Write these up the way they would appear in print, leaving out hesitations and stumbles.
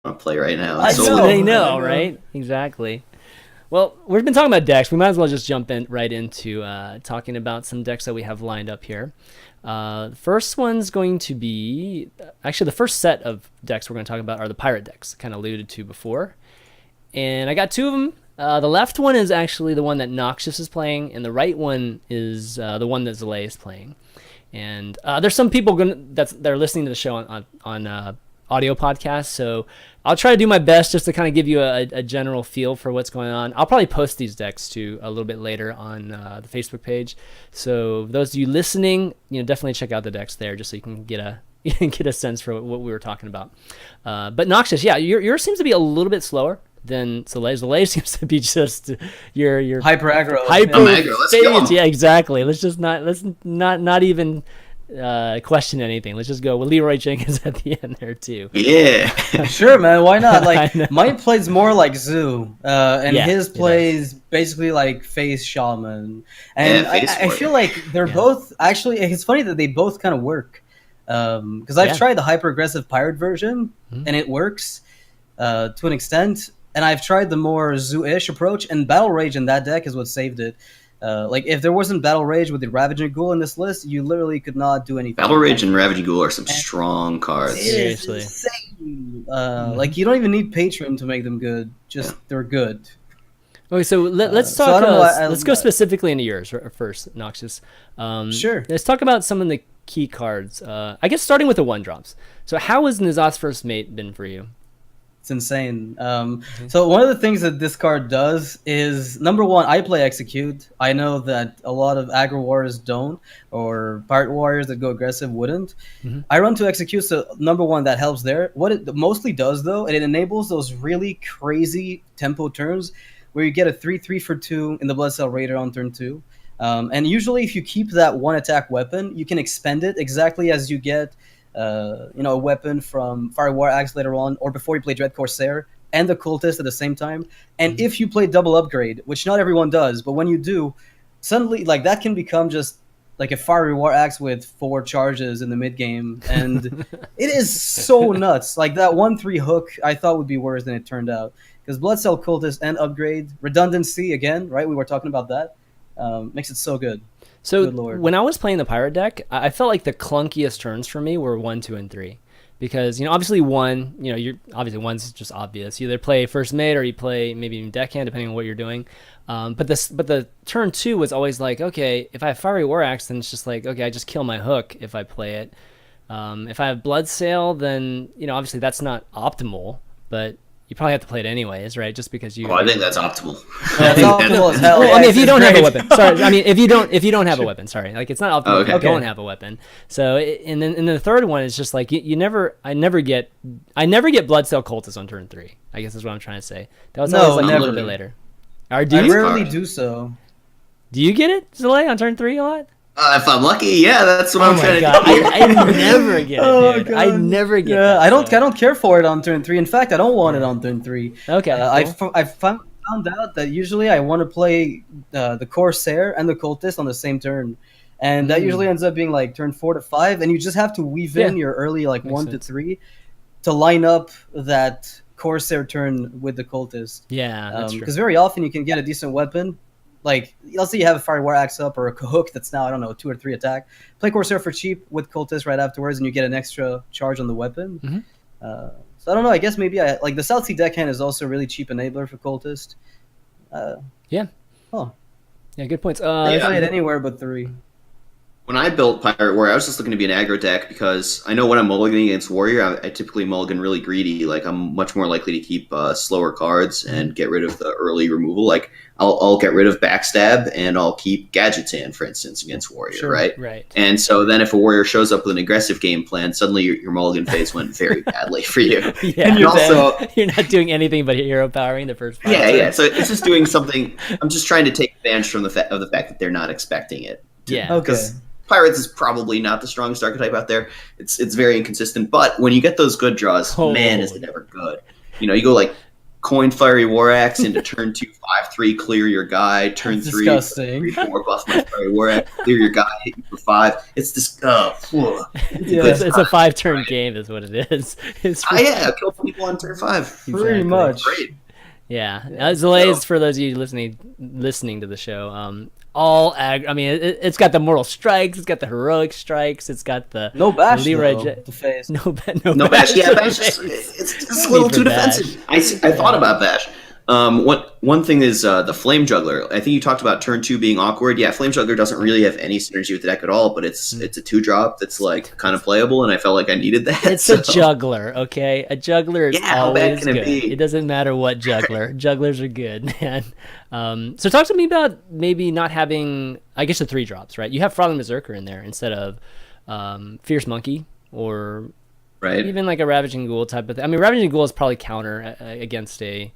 to play right now. I It's know, so They I know, know. right? Exactly. Well, we've been talking about decks. We might as well just jump in right into talking about some decks that we have lined up here. The first one's going to be actually the first set of decks we're going to talk about are the pirate decks, kind of alluded to before. And I got two of them. The left one is actually the one that Noxious is playing, and the right one is the one that Zalae is playing. And there's some people that are listening to the show on audio podcast, so I'll try to do my best just to kind of give you a general feel for what's going on. I'll probably post these decks too a little bit later on the Facebook page. So those of you listening, definitely check out the decks there just so you can get a you can get a sense for what we were talking about. But Noxious, yeah, yours seems to be a little bit slower than Zalae. Zalae seems to be just your Hyper aggro. hyper I'm aggro. Let's go. phase. Yeah, exactly. Let's not even question anything. Let's just go with Leroy Jenkins at the end there too. yeah. Sure, man. Why not? I know. Like mine plays more like Zoo, and Yeah, his it plays basically like Face Shaman. And Yeah, Face I feel Warrior. like they're Yeah. both actually. It's funny that they both kind of work. Because I've Yeah. tried the hyper aggressive pirate version, Mhm. and it works to an extent. And I've tried the more Zoo-ish approach, and Battle Rage in that deck is what saved it. Like if there wasn't Battle Rage with the Ravaging Ghoul in this list, you literally could not do anything. Battle Rage and Ravaging Ghoul are some strong cards. It is Seriously. insane. Like you don't even need Patron to make them good. Just they're good. Okay, so let's so talk. I don't know, Let's go specifically into yours first, Noxious. Sure. Let's talk about some of the key cards. I guess starting with the one drops. So how has N'Zoth's First Mate been for you? It's insane. So one of the things that this card does is number one, I play Execute. I know that a lot of aggro warriors don't, or pirate warriors that go aggressive wouldn't. Mhm. I run to Execute, so number one, that helps there. What it mostly does though, it enables those really crazy tempo turns where you get a 3/3 for 2 in the Blood Cell Raider on turn 2. And usually if you keep that one attack weapon, you can expend it exactly as you get a weapon from Fire War Axe later on, or before you play Dread Corsair and the Cultist at the same time. And if you play double upgrade, which not everyone does, but when you do, suddenly like that can become just like a Fire War Axe with 4 charges in the mid game, and it is so nuts. Like that 1/3 hook, I thought would be worse than it turned out because Blood Cell Cultist and upgrade redundancy again, right? We were talking about that. Makes it so good. So Good lord. when I was playing the pirate deck, I felt like the clunkiest turns for me were 1, 2, and 3, because obviously one, you're obviously one's just obvious. You either play First Mate or you play maybe even deckhand, depending on what you're doing. But the turn 2 was always like, okay, if I have Fiery War Axe, then it's just like, okay, I just kill my hook if I play it. If I have Blood Sail, then obviously that's not optimal, but you probably have to play it anyways, right? Just because you. Oh, I think that's optimal. Yeah, it's optimal as hell. Well, I mean, if you it's don't have a great. weapon, sorry. I mean, if you don't have a weapon, sorry. Like it's not optimal Oh, if you okay. don't have a weapon. So, and then the third one is just like I never get Blood Cell Cultist on turn 3. I guess is what I'm trying to say. That was No, always like a never. little bit later. Or do I you? rarely do so. Do you get it, Zalae, on turn 3 a lot? If I'm lucky, yeah, that's what Oh I'm my trying god, to do. I never get it, dude. I never get. Yeah, that, I don't. so. I don't care for it on turn 3. In fact, I don't want it on turn 3. Okay. I found out that usually I want to play the Corsair and the Cultist on the same turn, and that usually ends up being like turn 4 to 5, and you just have to weave in your early like Makes 1 sense. to 3 to line up that Corsair turn with the Cultist. Yeah, that's true. Because very often you can get a decent weapon. Like, let's say you have a Fire War Axe up or a hook that's now, I don't know, 2 or 3 attack. Play Corsair for cheap with Cultist right afterwards, and you get an extra charge on the weapon. Mhm. So I don't know. I guess maybe like the South Sea Deckhand is also a really cheap enabler for Cultist. Yeah. Oh, Yeah, good points. I play it anywhere but 3. When I built Pirate Warrior, I was just looking to be an aggro deck because I know when I'm mulliganing against Warrior, I typically mulligan really greedy. Like, I'm much more likely to keep slower cards and get rid of the early removal. Like, I'll get rid of Backstab and I'll keep Gadgets in, for instance, against Warrior, Sure. right? Right. And so then if a Warrior shows up with an aggressive game plan, suddenly your mulligan phase went very badly for you. Yeah. And also, You're not doing anything but hero powering the first 5 yeah, turns. yeah. So it's just doing something. I'm just trying to take advantage from the fact that they're not expecting it. Yeah. Okay. Because Pirates is probably not the strongest archetype out there. It's very inconsistent. But when you get those good draws, Oh. man, is it ever good. You go like coin Fiery War Axe into turn 2, 5/3, clear your guy. Turn That's 3, disgusting. 3/4, buff my Fiery War Axe, clear your guy, hit you for 5. It's this. Yeah. It's a 5-turn game, is what it is. It's Yeah, kill people on turn 5. Pretty much. Great. Yeah, Zalae, for those of you listening to the show, I mean, it's got the mortal strikes, it's got the heroic strikes, it's got the No bash Leroy though, J- to face. no Bash. Yeah, to Bash. face. It's a little too defensive. I thought about Bash. One thing is the Flame Juggler. I think you talked about turn 2 being awkward. Yeah, Flame Juggler doesn't really have any synergy with the deck at all, but it's a 2-drop that's like kind of playable, and I felt like I needed that. It's a juggler, okay? A juggler is how bad always can good. it be? It doesn't matter what juggler. Jugglers are good, man. So talk to me about maybe not having, I guess, the 3-drops, right? You have Frothing Berserker in there instead of Fierce Monkey or Right. even like a Ravaging Ghoul type of thing. I mean, Ravaging Ghoul is probably counter against a,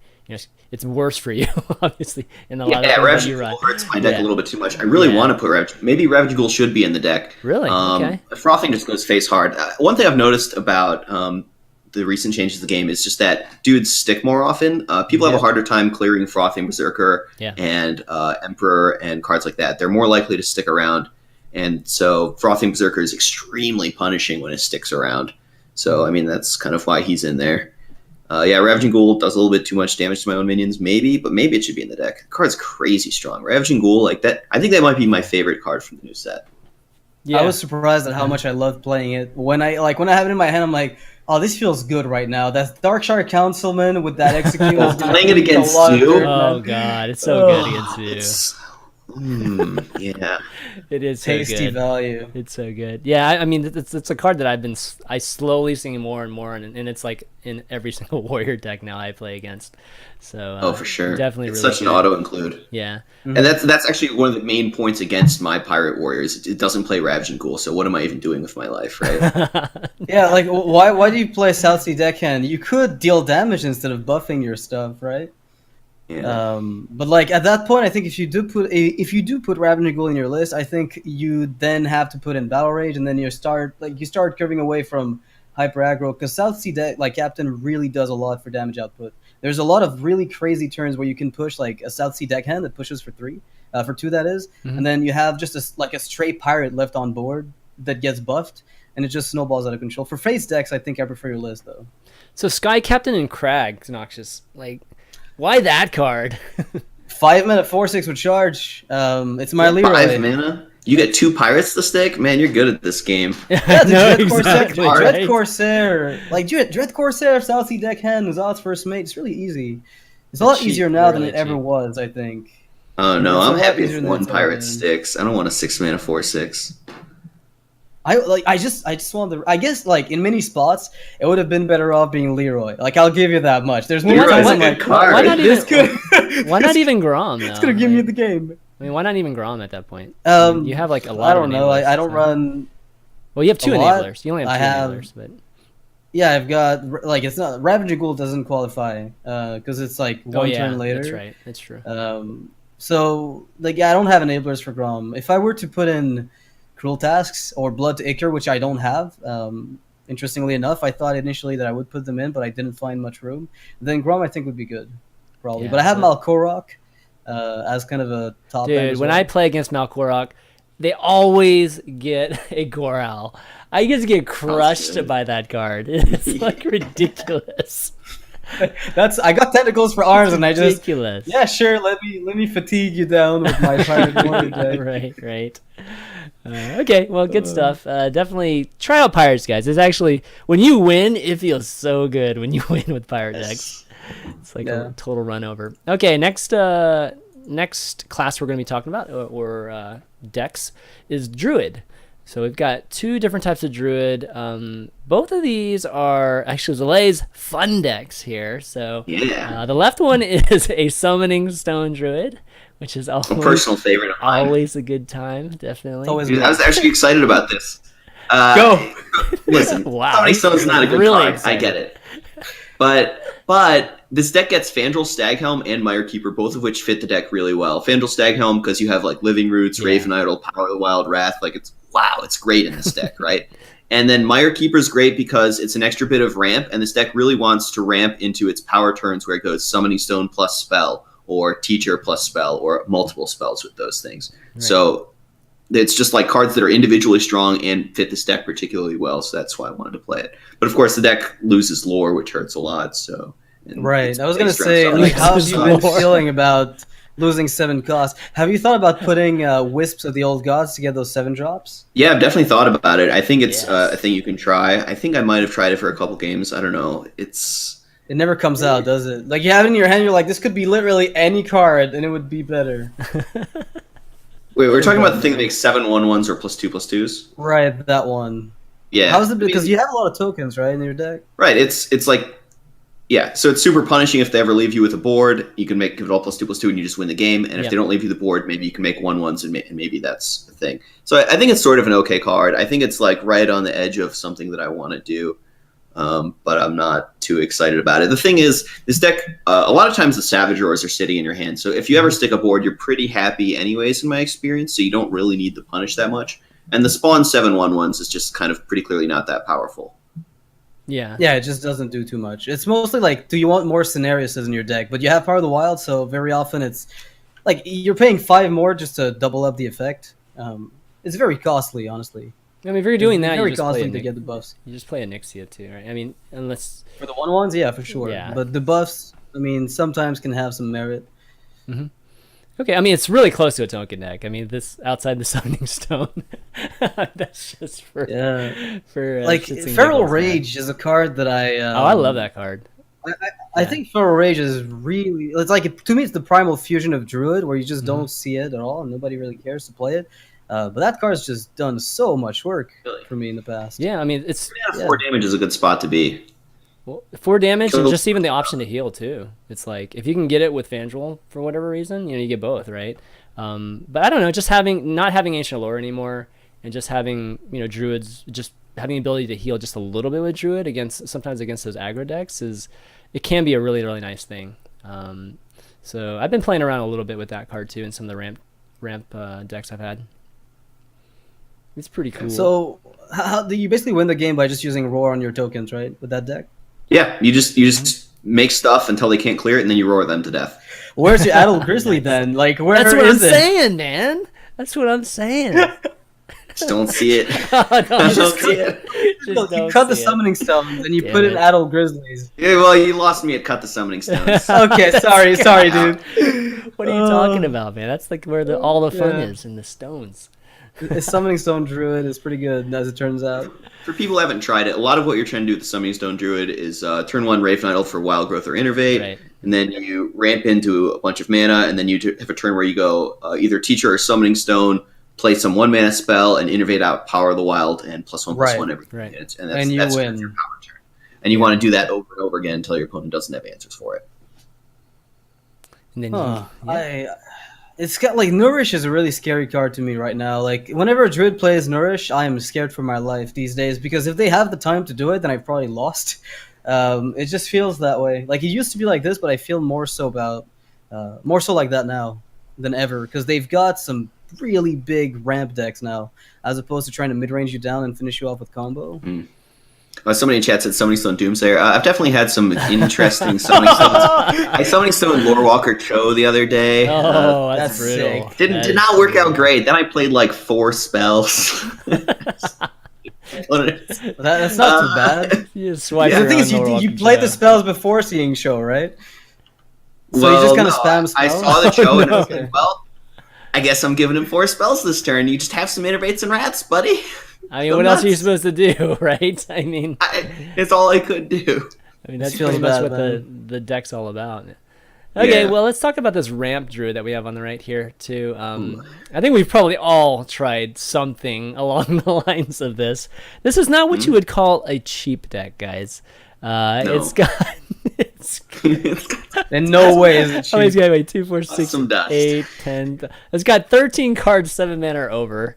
it's worse for you, obviously, in a lot of things Ravaging you run. Ghoul hurts my deck a little bit too much. I really want to put Ravaging. Maybe Ravaging Ghoul should be in the deck. Really? Okay. Frothing just goes face hard. One thing I've noticed about the recent changes to the game is just that dudes stick more often. People have a harder time clearing Frothing Berserker and Emperor and cards like that. They're more likely to stick around, and so Frothing Berserker is extremely punishing when it sticks around. So I mean that's kind of why he's in there. Ravaging Ghoul does a little bit too much damage to my own minions, but maybe it should be in the deck. The card's crazy strong. Ravaging Ghoul, like that, I think that might be my favorite card from the new set. Yeah. I was surprised at how much I loved playing it. When I have it in my hand, I'm like, oh, this feels good right now. That Darkshire Councilman with that execute. Playing it against you? Oh god, it's so good against you. Yeah, it is so tasty good. Value. It's so good. Yeah, I mean, it's a card that I slowly seeing more and more, and it's like in every single warrior deck now I play against. So for sure, definitely it's really such good. an auto include. Yeah, and that's actually one of the main points against my Pirate Warriors. It doesn't play Ravaging Ghoul, so what am I even doing with my life, right? Yeah, like why do you play Southsea Deckhand? You could deal damage instead of buffing your stuff, right? Yeah. But like at that point, I think if you do put Ravaging Ghoul in your list, I think you then have to put in Battle Rage, and then you start curving away from hyper aggro because Southsea deck like Captain really does a lot for damage output. There's a lot of really crazy turns where you can push like a Southsea Deckhand that pushes for 3, for 2 that is, and then you have just a straight pirate left on board that gets buffed, and it just snowballs out of control. For face decks, I think I prefer your list though. So Sky Captain and Crag, Noxious, like. Why that card? 5 mana 4/6 with charge. It's my Leroy. 5 mana. You get 2 pirates to stick. Man, you're good at this game. Yeah, no, Dread Corsair, like Dread Corsair, Southsea Deckhand, Uzat's first mate. It's really easy. It's a lot easier now than it ever was, I think. Oh no, I'm happy if if 1 pirate sticks. I don't want a 6 mana 4/6. I just want the. I guess like in many spots, it would have been better off being Leroy. Like I'll give you that much. There's more times I'm like, why not even Grom? It's gonna give me the game. I mean, why not even Grom at that point? You have like a lot. I don't know. I don't run. Well, you have 2 enablers. You only have 2 enablers, but. Yeah, I've got like it's not Ravaging Ghoul doesn't qualify because it's like one turn later. That's right. That's true. So like I don't have enablers for Grom. If I were to put in Cruel Tasks or Blood to Ichor, which I don't have. Interestingly enough, I thought initially that I would put them in, but I didn't find much room. Then Grom, I think, would be good, probably. But I have Malkorok as kind of a top end. Dude, when I play against Malkorok, they always get a Goral. I just get crushed by that card. It's like ridiculous. I got tentacles for arms, and I just ridiculous. Yeah, sure. Let me fatigue you down with my pirate warrior deck. Right. Okay, well, good stuff. Definitely try out Pirates, guys. It's actually when you win, it feels so good when you win with Pirate decks. It's like a total run over. Okay, next class we're going to be talking about or decks is Druid. So we've got 2 different types of Druid. Both of these are actually Zalae's fun decks here. So the left one is a Summoning Stone Druid, which is always, a personal favorite of mine. Always a good time, definitely. Dude, I was actually excited about this. Go! Listen, Summoning Stone's not a good card. Excited. I get it. But this deck gets Fandral, Staghelm, and Mire Keeper, both of which fit the deck really well. Fandral, Staghelm, because you have like Living Roots, Raven Idol, Power of the Wild, Wrath. Like it's great in this deck, right? And then Mire Keeper's great because it's an extra bit of ramp, and this deck really wants to ramp into its power turns where it goes Summoning Stone plus spell, or Teacher plus spell, or multiple spells with those things. Right. So it's just like cards that are individually strong and fit this deck particularly well, so that's why I wanted to play it. But of course, the deck loses lore, which hurts a lot. So right, I was going to say, like, how have you been feeling about losing 7 costs? Have you thought about putting Wisps of the Old Gods to get those 7 drops? Yeah, I've definitely thought about it. I think it's a thing you can try. I think I might have tried it for a couple games. I don't know. It never comes out, does it? Like, you have it in your hand, you're like, this could be literally any card, and it would be better. Wait, we're talking about the thing that makes 7/1/1s or +2/+2s? Right, that one. Yeah. How's it? Because you have a lot of tokens, right, in your deck? Right, it's like, yeah, so it's super punishing if they ever leave you with a board. You can give it all +2/+2 and you just win the game. And if they don't leave you the board, maybe you can make 1/1s and maybe that's the thing. So I think it's sort of an okay card. I think it's like right on the edge of something that I want to do. But I'm not too excited about it. The thing is, this deck, a lot of times the Savage Roars are sitting in your hand. So if you ever stick a board, you're pretty happy anyways, in my experience. So you don't really need to punish that much. And the spawn 7/1/1s is just kind of pretty clearly not that powerful. Yeah, it just doesn't do too much. It's mostly like, do you want more scenarios in your deck? But you have Power of the Wild, so very often it's like you're paying 5 more just to double up the effect. It's very costly, honestly. I mean, if you're doing that, very you just costly to get the buffs. You just play Onyxia too, right? I mean, unless for the 1/1s, yeah, for sure. Yeah. But the buffs, I mean, sometimes can have some merit. Mm-hmm. Okay, I mean, it's really close to a token deck. I mean, this outside the Summoning Stone, that's just for like Feral Rage is a card that I love that card. I think Feral Rage is really, it's like, to me, it's the primal fusion of Druid, where you just don't see it at all, and nobody really cares to play it. But that card's just done so much work for me in the past. Yeah, I mean, it's 4 damage is a good spot to be. Well, 4 damage and just even the option to heal too. It's like if you can get it with Fandral for whatever reason, you get both, right? But I don't know, just not having Ancient Allure anymore, and just having Druids, just having the ability to heal just a little bit with Druid sometimes against those aggro decks it can be a really, really nice thing. So I've been playing around a little bit with that card too in some of the ramp decks I've had. It's pretty cool. So how do you basically win the game by just using Roar on your tokens, right? With that deck? Yeah, you just make stuff until they can't clear it, and then you roar them to death. Where's your Adult Grizzly then? Like, where That's what is I'm saying, man. That's what I'm saying. Just don't see it. You cut the Summoning Stones and you put in Adult Grizzlies. Yeah, well, you lost me at cut the Summoning Stones. Okay, sorry, dude. What are you talking about, man? That's like where all the fun is, in the stones. The Summoning Stone Druid is pretty good, as it turns out. For people who haven't tried it, a lot of what you're trying to do with the Summoning Stone Druid is turn 1 Wraith Idol for Wild Growth or Innervate, right. And then you ramp into a bunch of mana, and then you have a turn where you go either Teacher or Summoning Stone, play some 1 mana spell, and Innervate out Power of the Wild and +1/+1 every 3 minutes. And you that's win. your power turn. And you want to do that over and over again until your opponent doesn't have answers for it. And then it's got like Nourish is a really scary card to me right now. Like whenever a Druid plays Nourish, I am scared for my life these days, because if they have the time to do it, then I've probably lost. It just feels that way. Like it used to be like this, but I feel more so like that now than ever, because they've got some really big ramp decks now, as opposed to trying to mid-range you down and finish you off with combo. Somebody in chat said Summoning Stone Doomsayer. I've definitely had some interesting Summoning Stones. I Summoning Stone Lorewalker Cho the other day. Oh, that's brutal. sick. Did not work out great. Then I played like 4 spells. That's not too bad. You swipe The thing is, you played the spells before seeing Show, right? So you just kind of spam spells? I saw the show and I was like, well, I guess I'm giving him 4 spells this turn. You just have some Innervates and Rats, buddy. I mean, what else are you supposed to do, right? I mean, it's all I could do. I mean, that's pretty much what the deck's all about. Okay, well, let's talk about this ramp Druid that we have on the right here, too. I think we've probably all tried something along the lines of this. This is not what you would call a cheap deck, guys. No. It's got... In no way is it cheap. Oh, he's got 2, 4, 6, Some dust. 8, 10. It's got 13 cards, 7 mana or over,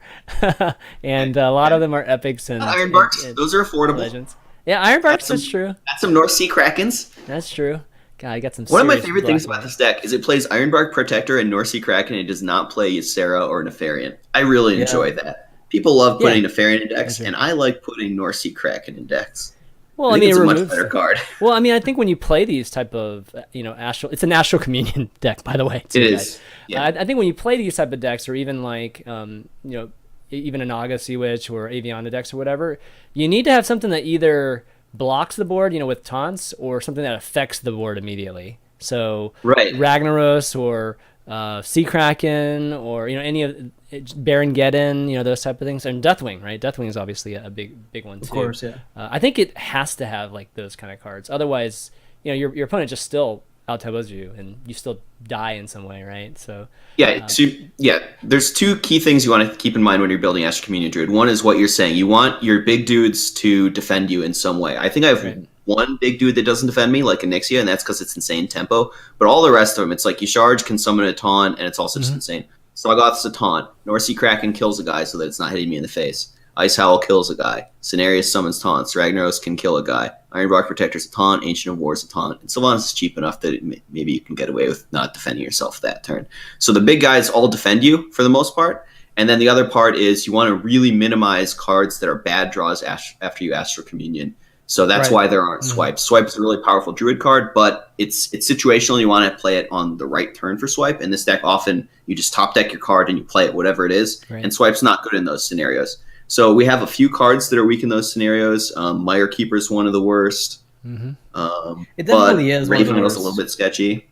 and a lot of them are epics and Ironbarks. Those are affordable. Legends. Yeah, Ironbarks. That's true. That's some North Sea Krakens. That's true. God, I got some. One of my favorite things about this deck is it plays Ironbark Protector and North Sea Kraken. And it does not play Ysera or Nefarian. I really enjoy that. People love putting Yeah. Nefarian in decks, Sure. and I like putting North Kraken in decks. Well, I I think mean, it's it a much removes. better card. Well, I mean, I think when you play these type of, astral, it's an astral communion deck, by the way. Too, It guys. is. Yeah. I think when you play these type of decks, or even like, even a Naga Sea Witch or Aviana decks or whatever, you need to have something that either blocks the board, with taunts, or something that affects the board immediately. So Right. Ragnaros or Sea Kraken or any of Baron Geddon, those type of things, and Deathwing, right? Deathwing is obviously a big one too. Of course, yeah. I think it has to have like those kind of cards. Otherwise, your opponent just still out taboos you, and you still die in some way, right? So there's two key things you want to keep in mind when you're building Astral Communion Druid. One is what you're saying. You want your big dudes to defend you in some way. I think I have one big dude that doesn't defend me, like Onyxia, and that's because it's insane tempo. But all the rest of them, it's like you charge, can summon a taunt, and it's also just insane. Sluggoth's a taunt. North Kraken kills a guy so that it's not hitting me in the face. Ice Howl kills a guy. Cenarius summons taunts. Ragnaros can kill a guy. Ironbark Protector's a taunt. Ancient of War's a taunt. And Sylvanas is cheap enough that maybe you can get away with not defending yourself that turn. So the big guys all defend you for the most part. And then the other part is you want to really minimize cards that are bad draws after you Astral Communion. So that's why there aren't swipes. Swipe is a really powerful druid card, but it's situational. You want to play it on the right turn for swipe. In this deck, often you just top deck your card and you play it whatever it is. Right. And swipe's not good in those scenarios. So we have a few cards that are weak in those scenarios. Mire Keeper is one of the worst. It definitely is. Raven Metal's a little bit sketchy.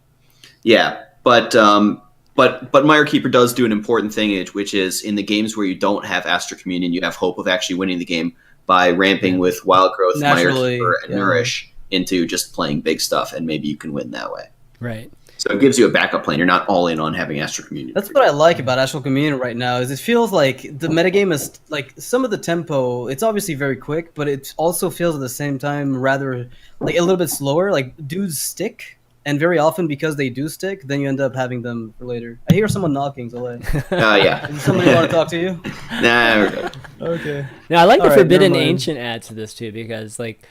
Yeah, but Mire Keeper does do an important thing, which is in the games where you don't have Astral Communion, you have hope of actually winning the game by ramping with Wild Growth, Mire Keeper, and Nourish into just playing big stuff, and maybe you can win that way. Right. So it gives you a backup plan. You're not all in on having Astral Communion. That's what I like about Astral Communion right now, is it feels like the metagame is like some of the tempo, it's obviously very quick, but it also feels at the same time rather like a little bit slower. Like dudes stick, and very often because they do stick, then you end up having them for later. I hear someone knocking, Zalae. Yeah. Does somebody want to talk to you? Nah, we're good. Okay. Now I like the Forbidden Ancient add to this too, because like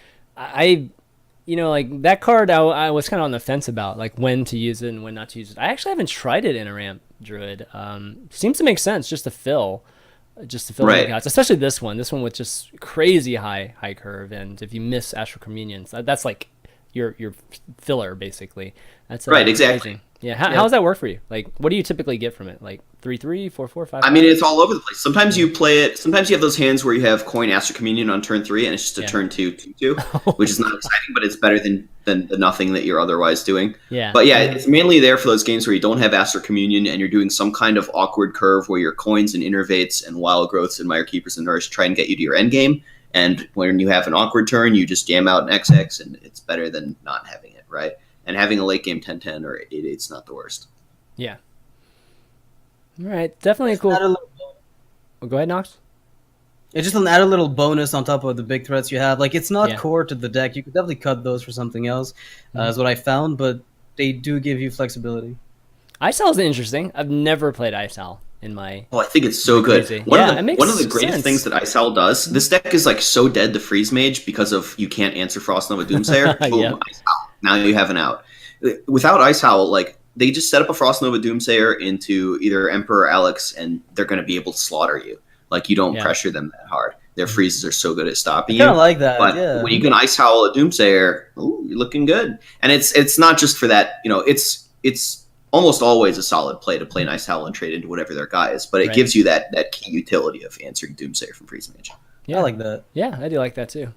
like that card I was kind of on the fence about, like when to use it and when not to use it. I actually haven't tried it in a ramp druid. Seems to make sense just to fill the guys, especially this one with just crazy high curve, and if you miss Astral Communions, that's like your filler basically. That's right, exactly. Amazing. Yeah. How does that work for you? Like, what do you typically get from it? Like 3/3, 4/4, 5/5? I mean, it's all over the place. Sometimes you play it. Sometimes you have those hands where you have coin Astral Communion on turn 3, and it's just a turn 2/2, which is not exciting, but it's better than the nothing that you're otherwise doing. Yeah. But it's mainly there for those games where you don't have Astral Communion and you're doing some kind of awkward curve where your coins and innervates and wild growths and Mire Keepers and Nourish try and get you to your end game. And when you have an awkward turn, you just jam out an XX, and it's better than not having it, right? And having a late game 10-10 or 8-8 is not the worst. Yeah. All right. Definitely cool. Go ahead, Nox. It's just add a little bonus on top of the big threats you have. Like, it's not core to the deck. You could definitely cut those for something else, is what I found, but they do give you flexibility. Ice Owl is interesting. I've never played Ice Owl in my... Oh, I think it's so good. One of the greatest sense. things that Ice Owl does, this deck is like so dead to Freeze Mage because of you can't answer Frost Nova Doomsayer. Boom, Ice Owl. Now you have an out. Without Ice Owl, like, they just set up a Frost Nova Doomsayer into either Emperor or Alex, and they're going to be able to slaughter you. Like, you don't pressure them that hard. Their freezes are so good at stopping you. I kind of like that, but when you can Ice Howl a Doomsayer, ooh, you're looking good. And it's not just for that, it's almost always a solid play to play an Ice Howl and trade into whatever their guy is, but it gives you that key utility of answering Doomsayer from Freeze Mage. Yeah, I like that. Yeah, I do like that too.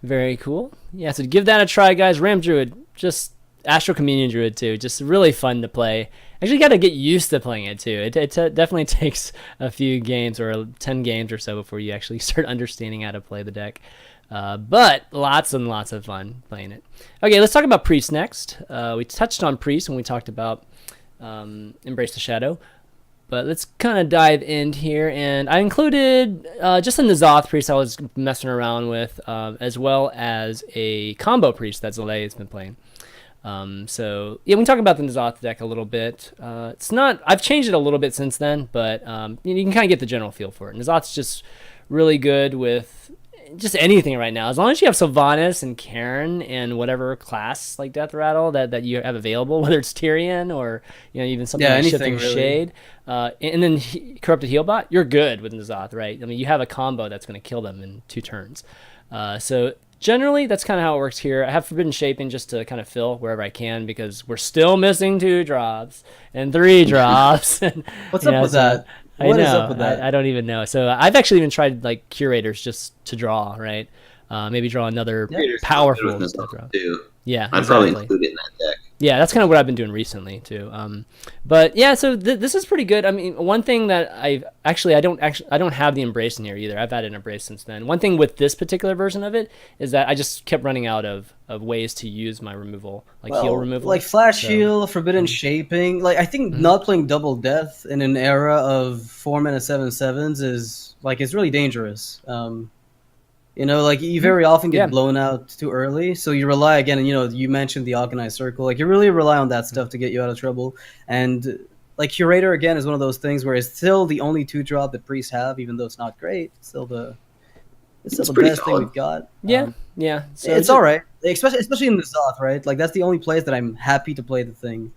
Very cool. Yeah, so give that a try, guys. Ram Druid, just Astral Communion Druid too. Just really fun to play. Actually, got to get used to playing it too. It definitely takes a few games or 10 games or so before you actually start understanding how to play the deck. But lots and lots of fun playing it. Okay, let's talk about Priest next. We touched on Priest when we talked about Embrace the Shadow. But let's kind of dive in here. And I included just a N'Zoth Priest I was messing around with, as well as a combo Priest that Zalae has been playing. So yeah, we can talk about the N'Zoth deck a little bit. It's not, I've changed it a little bit since then, but you can kind of get the general feel for it. N'Zoth's just really good with just anything right now. As long as you have Sylvanas and Karin and whatever class like Death Rattle that you have available, whether it's Tyrion or even something like anything Shifting really. Shade, and then Corrupted Healbot, you're good with N'Zoth, right? I mean, you have a combo that's going to kill them in 2 turns. So generally, that's kind of how it works here. I have Forbidden Shaping just to kind of fill wherever I can because we're still missing 2 drops and 3 drops. And, What's up with that? What is up with that? I don't even know. So I've actually even tried like Curators just to draw, right? Maybe draw another powerful death drop. Too. Yeah, I'd probably include it in that deck. Yeah, that's kind of what I've been doing recently too. But yeah, so this is pretty good. I mean, one thing that I don't have the Embrace in here either. I've added an Embrace since then. One thing with this particular version of it is that I just kept running out of ways to use my removal, like heal removal, like Flash Heal, Forbidden Shaping. Like I think not playing Double Death in an era of 4-mana 7/7s is like it's really dangerous. Like you very often get blown out too early, so you rely again. And you mentioned the Organized Circle, like you really rely on that stuff to get you out of trouble. And like Curator again is one of those things where it's still the only 2-drop that priests have, even though it's not great. It's still the best thing we've got. Yeah. So it's all right, especially in the Zoth, right? Like that's the only place that I'm happy to play the thing.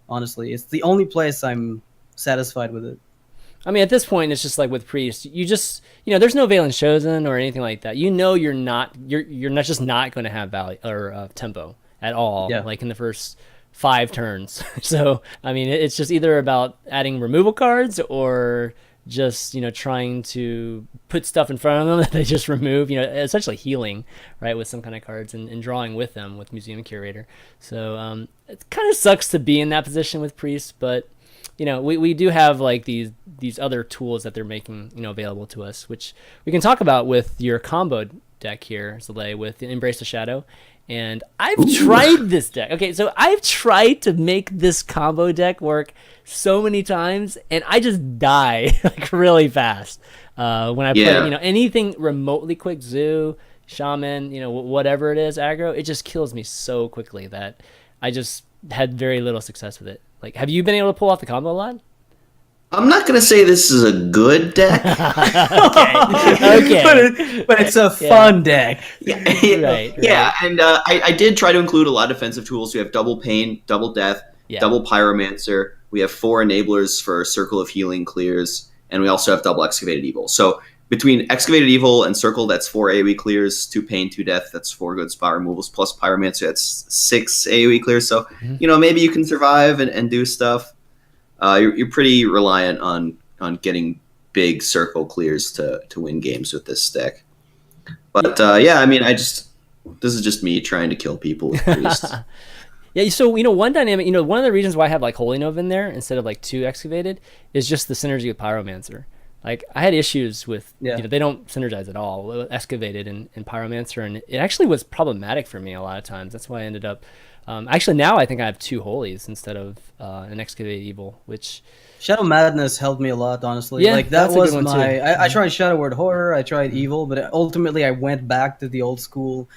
Honestly, it's the only place I'm satisfied with it. I mean, at this point, it's just like with Priest. You just, there's no Valen Chosen or anything like that. You're not just not going to have value or tempo at all. Yeah. Like in the first 5 turns. So I mean, it's just either about adding removal cards or just trying to put stuff in front of them that they just remove. Essentially healing, right, with some kind of cards and drawing with them with Museum Curator. So it kind of sucks to be in that position with Priest, but. We do have like these other tools that they're making available to us, which we can talk about with your combo deck here, Zalae, with Embrace the Shadow. And I've tried this deck. Okay, so I've tried to make this combo deck work so many times, and I just die like really fast when I play. Anything remotely quick, Zoo, Shaman, whatever it is, aggro, it just kills me so quickly that I just had very little success with it. Like, have you been able to pull off the combo a lot? I'm not gonna say this is a good deck. Okay. But it's a fun deck. Right. Yeah, and I did try to include a lot of defensive tools. We have Double Pain, Double Death, Double Pyromancer. We have 4 enablers for Circle of Healing clears, and we also have Double Excavated Evil. So between Excavated Evil and Circle, that's 4 AoE clears, 2 Pain, 2 Death, that's 4 good spot removals, plus Pyromancer, that's 6 AoE clears. So, maybe you can survive and do stuff. You're pretty reliant on getting big Circle clears to win games with this deck. But, this is just me trying to kill people with Priests. Yeah, so one dynamic, one of the reasons why I have like Holy Nova in there instead of like 2 Excavated is just the synergy with Pyromancer. Like I had issues with, they don't synergize at all with Excavated and Pyromancer, and it actually was problematic for me a lot of times. That's why I ended up, actually now I think I have 2 Holies instead of an Excavated Evil, which... Shadow Madness helped me a lot, honestly. Yeah, like that was my... I tried Shadow Word Horror, I tried Evil, but ultimately I went back to the old school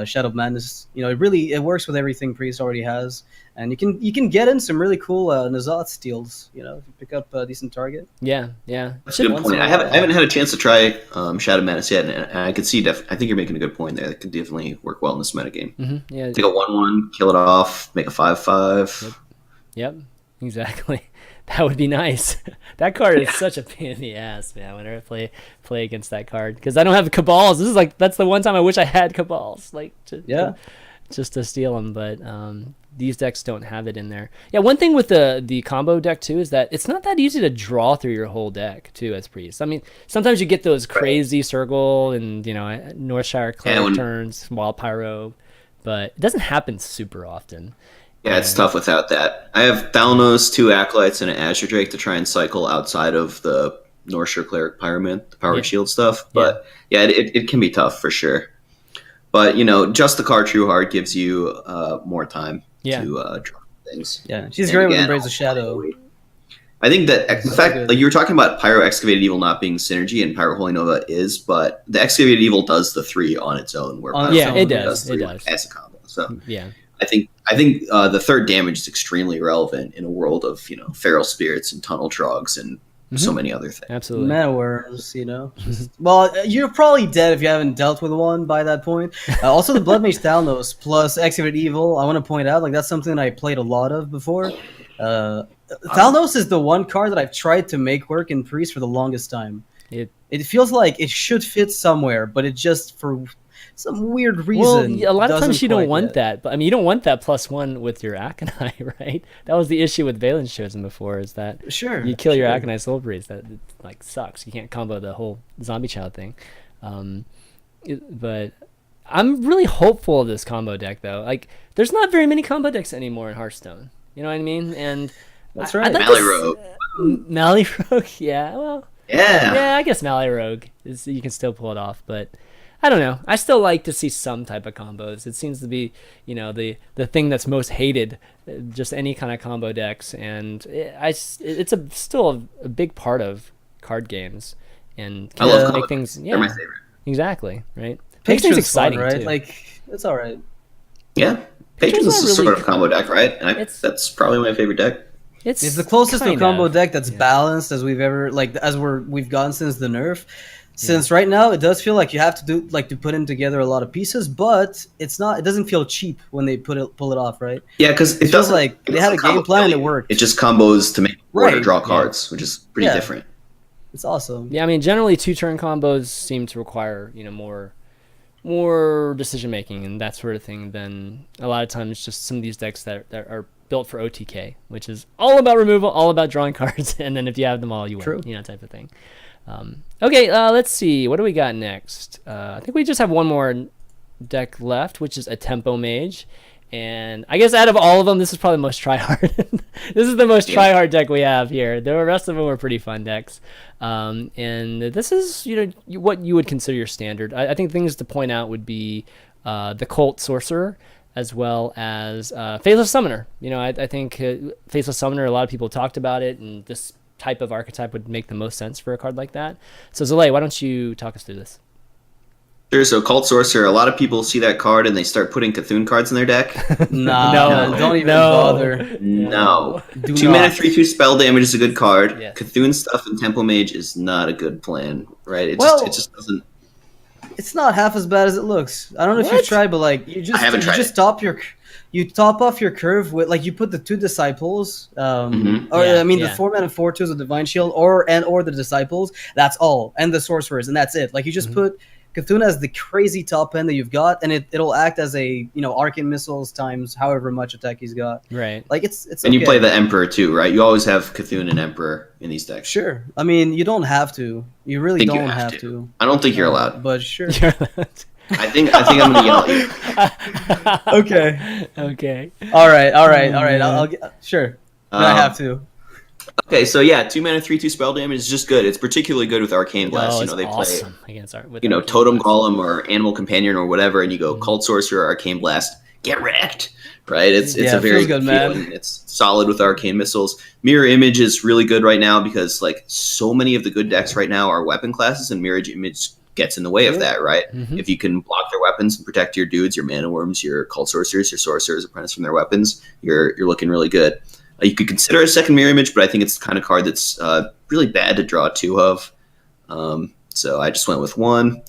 Shadow Madness. It works with everything Priest already has. And you can get in some really cool N'Zoth steals, if you pick up a decent target. Yeah. That's a good point. I haven't had a chance to try Shadow Madness yet, and I could see. I think you're making a good point there. That could definitely work well in this metagame. Mm-hmm. Yeah. Take a 1/1, kill it off, make a 5/5. Yep. Exactly. That would be nice. That card is such a pain in the ass, man. Whenever I play against that card, because I don't have Cabals. That's the one time I wish I had Cabals, just to steal them. But these decks don't have it in there. Yeah, one thing with the combo deck too is that it's not that easy to draw through your whole deck too as Priest. I mean, sometimes you get those crazy Circle and Northshire Cleric turns, Wild Pyro, but it doesn't happen super often. Yeah, it's tough without that. I have Thalnos, 2 Acolytes, and an Azure Drake to try and cycle outside of the Northshire Cleric Pyroman, the Powered Shield stuff. But it can be tough for sure. But, just the card True Heart gives you more time to draw things. Yeah, she's great with Embrace the Shadow. I think that the fact, like you were talking about Pyro Excavated Evil not being synergy, and Pyro Holy Nova is, but the Excavated Evil does the 3 on its own. Where it does. It does as a combo. So yeah. I think the 3rd damage is extremely relevant in a world of Feral Spirits and Tunnel Trogs and so many other things. Absolutely. Mana worms, Well, you're probably dead if you haven't dealt with one by that point. Also, the Blood Mage Thalnos plus Excavate Evil, I want to point out, like, that's something I played a lot of before. Thalnos is the one card that I've tried to make work in Priest for the longest time. It feels like it should fit somewhere, but it just, for some weird reason, well, a lot of times you don't want yet. that, but I mean, you don't want that +1 with your Aconite, right? That was the issue with Valen's chosen before, is that you kill your Aconite Soul Breeze, that it, like, sucks. You can't combo the whole Zombie Child thing. But I'm really hopeful of this combo deck, though. Like, there's not very many combo decks anymore in Hearthstone. You know what I mean? And that's right. Mally Rogue. Mally Rogue, yeah. Well, yeah, I guess Mally Rogue is, you can still pull it off, but I don't know. I still like to see some type of combos. It seems to be, the thing that's most hated, just any kind of combo decks, and it's still a big part of card games, and I love make things. Yeah, they're my favorite. Exactly, right. Makes things exciting, fun, right? too. Like, it's all right. Yeah, Patrons is really sort of a combo deck, right? And that's probably my favorite deck. It's the closest to a combo deck that's balanced as we've ever we've gone since the nerf. Since right now it does feel like you have to put in together a lot of pieces, but it's not. It doesn't feel cheap when they pull it off, right? Yeah, because it feels like they had a game plan and it worked. It just combos to make to draw cards, which is pretty different. It's awesome. Yeah, I mean, generally 2-turn combos seem to require more decision making and that sort of thing than a lot of times just some of these decks that are built for OTK, which is all about removal, all about drawing cards, and then if you have them all, you win. Type of thing. Okay, let's see. What do we got next? I think we just have one more deck left, which is a Tempo Mage. And I guess out of all of them, this is probably the most try-hard. This is the most try-hard deck we have here. The rest of them were pretty fun decks. And this is what you would consider your standard. I think things to point out would be the Cult Sorcerer, as well as Faceless Summoner. I think Faceless Summoner, a lot of people talked about it, and this type of archetype would make the most sense for a card like that. So Zalae, why don't you talk us through this? Sure. So Cult Sorcerer, a lot of people see that card and they start putting Cthulhu cards in their deck. No, don't even bother. No. Do 2 mana 3/2 spell damage is a good card. Yes. Cthulhu stuff and Tempo Mage is not a good plan, right? It just doesn't. It's not half as bad as it looks. I don't know if you've tried, but I haven't tried. You top off your curve with you put the 2 disciples, the 4 mana 4/2s of Divine Shield, or the disciples. That's all, and the sorcerers, and that's it. You just put Cthulhu as the crazy top end that you've got, and it'll act as a arcane missiles times however much attack he's got. Right. It's and okay. you play the Emperor too, right? You always have Cthulhu and Emperor in these decks. Sure. I mean, you don't have to. You really don't have to. I don't think you're allowed. But sure. I think I'm gonna yell at you. Okay. All right. I'll sure. I have to. Okay, so 2 mana 3/2 spell damage is just good. It's particularly good with Arcane Blast. They awesome play against Totem Golem or Animal Companion or whatever, and you go Cult Sorcerer, Arcane Blast, get wrecked. Right? It's a very good feeling. It's solid with Arcane Missiles. Mirror Image is really good right now because so many of the good decks right now are weapon classes, and Mirror Image gets in the way of that, right? Mm-hmm. If you can block their weapons and protect your dudes, your Mana Worms, your Cult Sorcerers, your Sorcerers, Apprentice from their weapons, you're looking really good. You could consider a second Mirror Image, but I think it's the kind of card that's really bad to draw 2 of. So I just went with 1.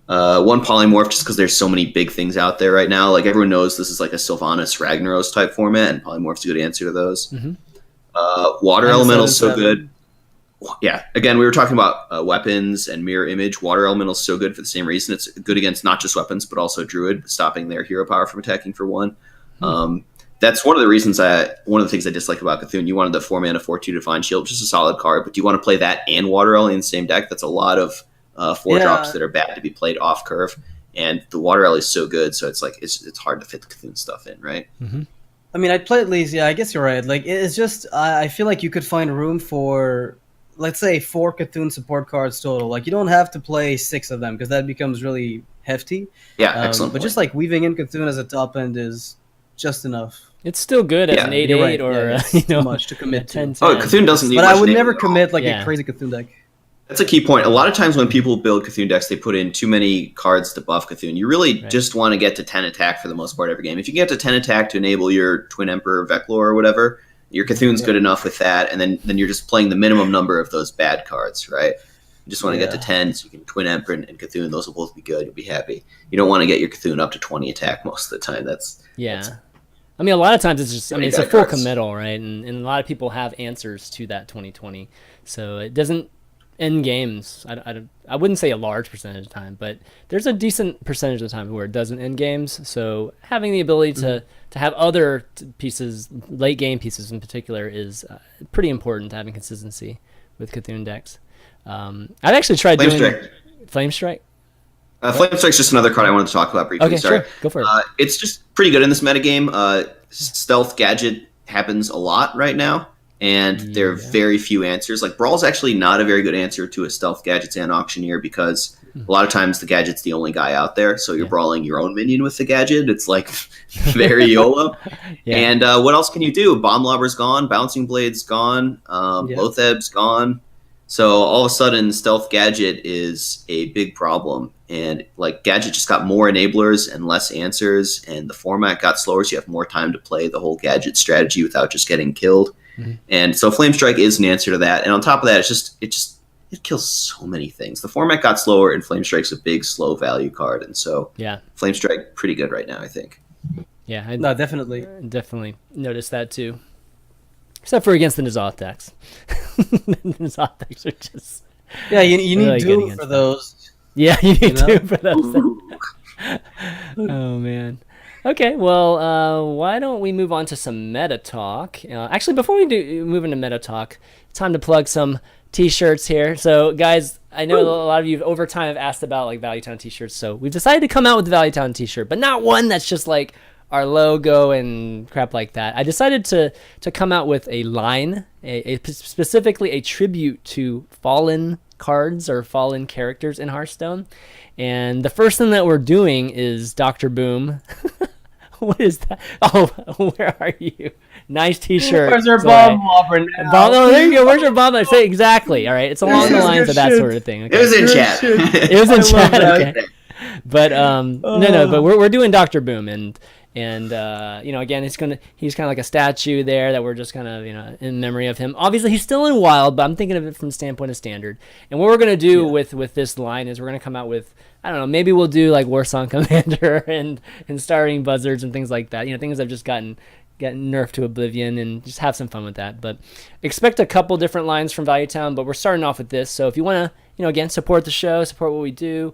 1 Polymorph just because there's so many big things out there right now. Everyone knows this is a Sylvanas Ragnaros type format, and Polymorph's a good answer to those. Mm-hmm. Water Elemental is so good. Yeah, again, we were talking about weapons and Mirror Image. Water Elemental is so good for the same reason. It's good against not just weapons, but also Druid, stopping their hero power from attacking for 1. That's one of the reasons one of the things I dislike about Cthulhu. You wanted the 4 mana 4/2 Divine Shield, which is a solid card, but do you want to play that and Water Ellie in the same deck? That's a lot of 4-drops that are bad to be played off curve, and the Water Ellie is so good, so it's hard to fit the Cthulhu stuff in, right? Mm-hmm. I mean, I'd play at least. Yeah, I guess you're right. It's just I feel like you could find room for, let's say, 4 Cthulhu support cards total. You don't have to play 6 of them because that becomes really hefty. Yeah, excellent. But point. Just weaving in Cthulhu as a top end is just enough. It's still good as an 8/8 or too much to commit to. Cthulhu doesn't need but much. I would never commit a crazy Cthulhu deck. That's a key point. A lot of times when people build Cthulhu decks, they put in too many cards to buff Cthulhu. You really just want to get to 10 attack for the most part every game. If you get to 10 attack to enable your Twin Emperor Veclor or whatever, Your Cthulhu's good enough with that, and then you're just playing the minimum number of those bad cards, right? You just want to get to 10, so you can Twin Emperor and Cthulhu. Those will both be good. You'll be happy. You don't want to get your Cthulhu up to 20 attack most of the time. That's I mean, a lot of times it's just, I mean, it's a full cards. committal, right? And a lot of people have answers to that 2020. So it doesn't end games. I wouldn't say a large percentage of the time, but there's a decent percentage of the time where it doesn't end games. So having the ability to have other pieces, late game pieces in particular, is pretty important to having consistency with Cthulhu decks. I've actually tried doing Flame Strike. Flame Strike's just another card I wanted to talk about briefly. Okay, Sorry. sure. Go for it. It's just pretty good in this metagame. Stealth Gadget happens a lot right now, and there are very few answers. Like, Brawl's actually not a very good answer to a Stealth Gadgets and Auctioneer, because a lot of times the Gadget's the only guy out there, so you're brawling your own minion with the Gadget. It's like very YOLO. And what else can you do? Bomb Lobber's gone, Bouncing Blade's gone, Loatheb's gone. So all of a sudden, Stealth Gadget is a big problem. And like, Gadget just got more enablers and less answers, and the format got slower, so you have more time to play the whole Gadget strategy without just getting killed. And so Flame Strike is an answer to that. And on top of that, it kills so many things. The format got slower, and Flame Strike's a big slow value card, and so Flame Strike pretty good right now, I think. Yeah, no, definitely noticed that too. Except for against the N'Zoth decks. The N'Zoth decks are just you need really Doom for those. Yeah, you need Doom for those. Oh man. Okay, well, why don't we move on to some meta talk? Actually, before we move into meta talk, time to plug some t-shirts here. So, guys, I know a lot of you over time have asked about like Value Town t-shirts. So we've decided to come out with the Value Town t-shirt, but not one that's just like our logo and crap like that. I decided to come out with a line, specifically a tribute to fallen cards or fallen characters in Hearthstone. And the first thing that we're doing is Dr. Boom. What is that? Oh, where are you? Nice t-shirt. Where's our bomb lobber now? Oh, there you go. Where's your bomb lobber? Say exactly. All right. It's along the lines of that sort of thing. Okay. It was in chat. It was in chat. Okay. But but we're doing Dr. Boom, and again, he's kind of like a statue there that we're just kind of in memory of him. Obviously, he's still in Wild, but I'm thinking of it from the standpoint of Standard. And what we're gonna do with this line is we're gonna come out with, I don't know, maybe we'll do like Warsong Commander and Starting Buzzards and things like that. Things that have just gotten nerfed to oblivion, and just have some fun with that. But expect a couple different lines from Value Town, but we're starting off with this. So if you want to, again, support the show, support what we do,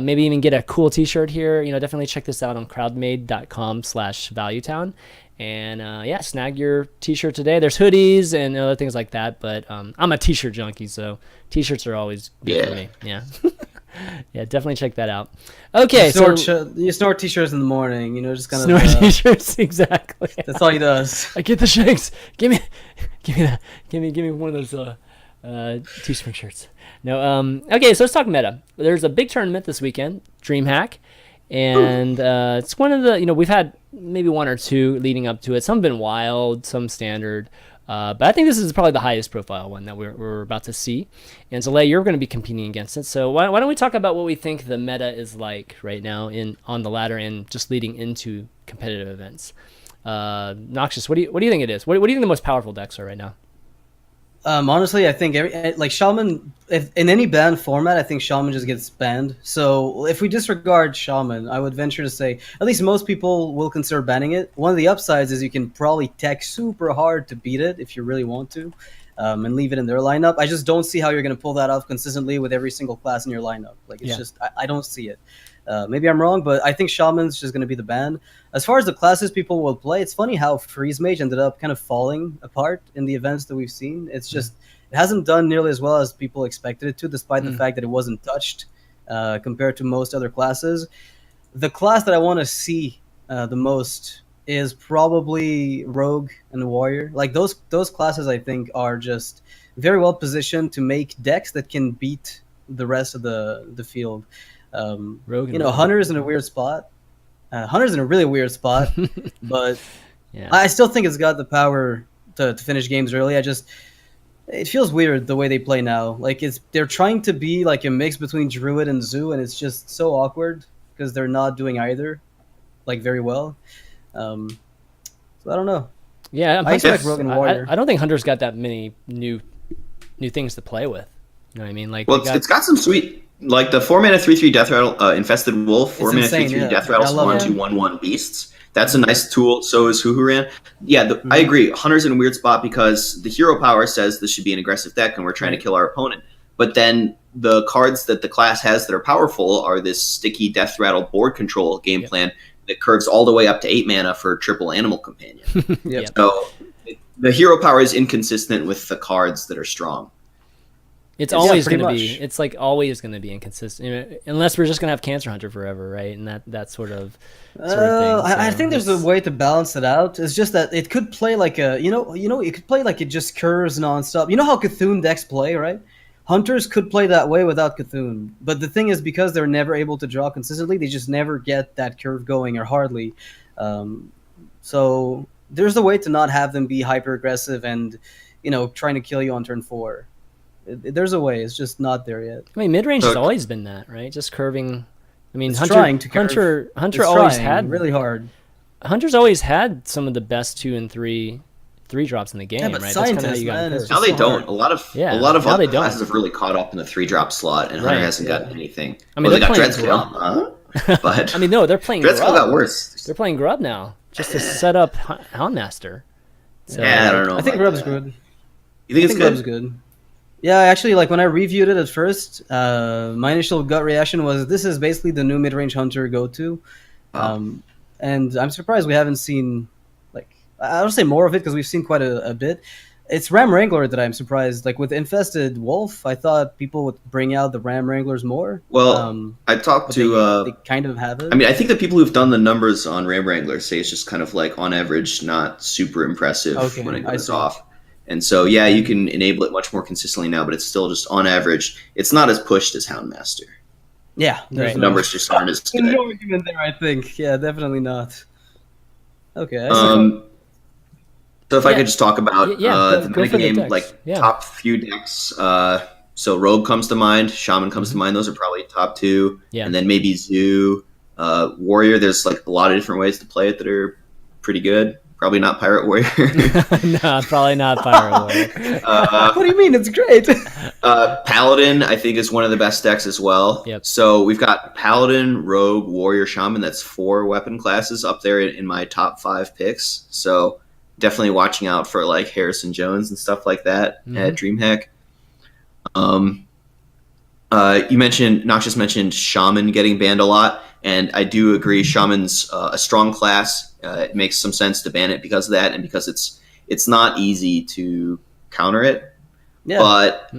maybe even get a cool t-shirt here, definitely check this out on crowdmade.com/valuetown. And snag your t-shirt today. There's hoodies and other things like that, but I'm a t-shirt junkie, so t-shirts are always good for me. Yeah. Yeah, definitely check that out. Okay, you snort t-shirts in the morning, just kind of snort t-shirts, exactly. That's all he does. I get the shanks. Give me that. Give me one of those Teespring shirts. No, okay, so let's talk meta. There's a big tournament this weekend, DreamHack, and it's one of the, we've had maybe one or two leading up to it. Some have been wild, some standard. But I think this is probably the highest profile one that we're about to see. And Zalae, you're going to be competing against it. So why don't we talk about what we think the meta is like right now on the ladder and just leading into competitive events. Noxious, what do you think it is? What do you think the most powerful decks are right now? Honestly, I think Shaman, in any banned format, I think Shaman just gets banned. So if we disregard Shaman, I would venture to say at least most people will consider banning it. One of the upsides is you can probably tech super hard to beat it if you really want to, and leave it in their lineup. I just don't see how you're going to pull that off consistently with every single class in your lineup. I don't see it. Maybe I'm wrong, but I think Shaman's just going to be the ban. As far as the classes people will play, it's funny how Freeze Mage ended up kind of falling apart in the events that we've seen. It's just, it hasn't done nearly as well as people expected it to, despite the fact that it wasn't touched compared to most other classes. The class that I want to see the most is probably Rogue and Warrior. Like those classes, I think, are just very well positioned to make decks that can beat the rest of the field. Hunter's in a weird spot. Hunter's in a really weird spot, but I still think it's got the power to finish games early. It feels weird the way they play now. Like they're trying to be like a mix between Druid and Zoo, and it's just so awkward because they're not doing either like very well. So I don't know. Yeah, I expect Rogue and Warrior. I don't think Hunter's got that many new things to play with. You know what I mean? Like, Well, it's got some sweet, like the 4 mana 3/3 Death Rattle Infested Wolf, 4 mana insane, 3/3 yeah. Death Rattles, I love 1/2/1/1 Beasts. That's a nice tool. So is Huhuran. Yeah, I agree. Hunter's in a weird spot because the hero power says this should be an aggressive deck, and we're trying to kill our opponent. But then the cards that the class has that are powerful are this sticky Death Rattle board control game plan that curves all the way up to 8 mana for triple Animal Companion. Yep. So the hero power is inconsistent with the cards that are strong. It's always pretty going to be. much. It's like always going to be inconsistent, you know, unless we're just going to have Cancer Hunter forever, right? And that sort of thing. I think there's a way to balance it out. It's just that it could play like a it could play like it just curves nonstop. You know how Cthulhu decks play, right? Hunters could play that way without Cthulhu, but the thing is, because they're never able to draw consistently, they just never get that curve going, or hardly. So there's a way to not have them be hyper aggressive and trying to kill you on turn 4. There's a way. It's just not there yet. I mean, mid range has always been that, right? Just curving. I mean, It's trying to curve. Hunter It's always trying had really hard. Hunter's always had some of the best 2 and 3 drops in the game, but right? That's kinda how Scientists, you got man, curved. it's Now just they so don't. hard. A lot of now other they don't. classes have really caught up in the 3-drop slot, and Hunter Right, hasn't gotten anything. I mean, well, they they're got playing Dreadscale, but I mean, no, they're playing Dreadscale Grub. got worse. They're playing Grub now, just to set up Houndmaster. So, Yeah, I don't know. I think about Grub's that. good. You think I it's think good? Grub's good. Yeah, actually, like when I reviewed it at first, my initial gut reaction was this is basically the new mid-range Hunter go-to. And I'm surprised we haven't seen, like, I don't say more of it because we've seen quite a bit. It's Ram Wrangler that I'm surprised. Like with Infested Wolf, I thought people would bring out the Ram Wranglers more. Well, I talked but to. they kind of have it. I mean, I think the people who've done the numbers on Ram Wrangler say it's just kind of like on average, not super impressive when it I goes see. off. And so, yeah, you can enable it much more consistently now, but it's still just on average. It's not as pushed as Houndmaster. Yeah, there's The numbers just aren't as good. no argument there, I think. Yeah, definitely not. Okay. So if I could just talk about the go for the metagame, decks. like Yeah. top few decks. So Rogue comes to mind, Shaman comes to mind. Those are probably top 2. Yeah. And then maybe Zoo, Warrior. There's like a lot of different ways to play it that are pretty good. Probably not Pirate Warrior. No, probably not Pirate Warrior. What do you mean? It's great. Paladin, I think, is one of the best decks as well. Yep. So we've got Paladin, Rogue, Warrior, Shaman. That's 4 weapon classes up there in my top 5 picks. So definitely watching out for like Harrison Jones and stuff like that at DreamHack. You mentioned Noxious mentioned Shaman getting banned a lot, and I do agree. Shaman's a strong class. It makes some sense to ban it because of that, and because it's not easy to counter it. Yeah. But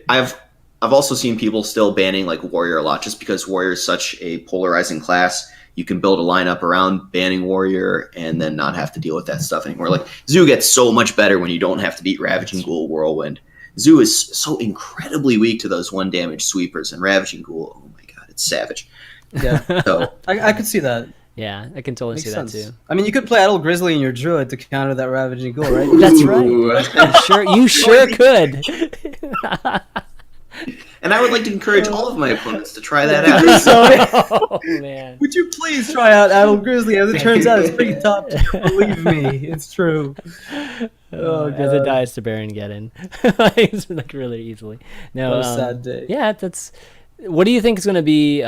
I've also seen people still banning like Warrior a lot, just because Warrior is such a polarizing class. You can build a lineup around banning Warrior and then not have to deal with that stuff anymore. Like Zoo gets so much better when you don't have to beat Ravaging Ghoul, Whirlwind. Zoo is so incredibly weak to those 1 damage sweepers, and Ravaging Ghoul, oh my god, it's savage. Yeah. So I could see that. Yeah, I can totally Makes see sense. that too. I mean, you could play Idle Grizzly in your Druid to counter that Ravaging Ghoul, right? That's right. Ooh. You sure could. And I would like to encourage all of my opponents to try that out. Oh man. Would you please try out Idle Grizzly? As it turns out, it's pretty tough. Believe me, it's true. Oh, As it God. dies to Baron Geddon. It's like really easily. No, What a sad day. Yeah, that's. What do you think is going to be?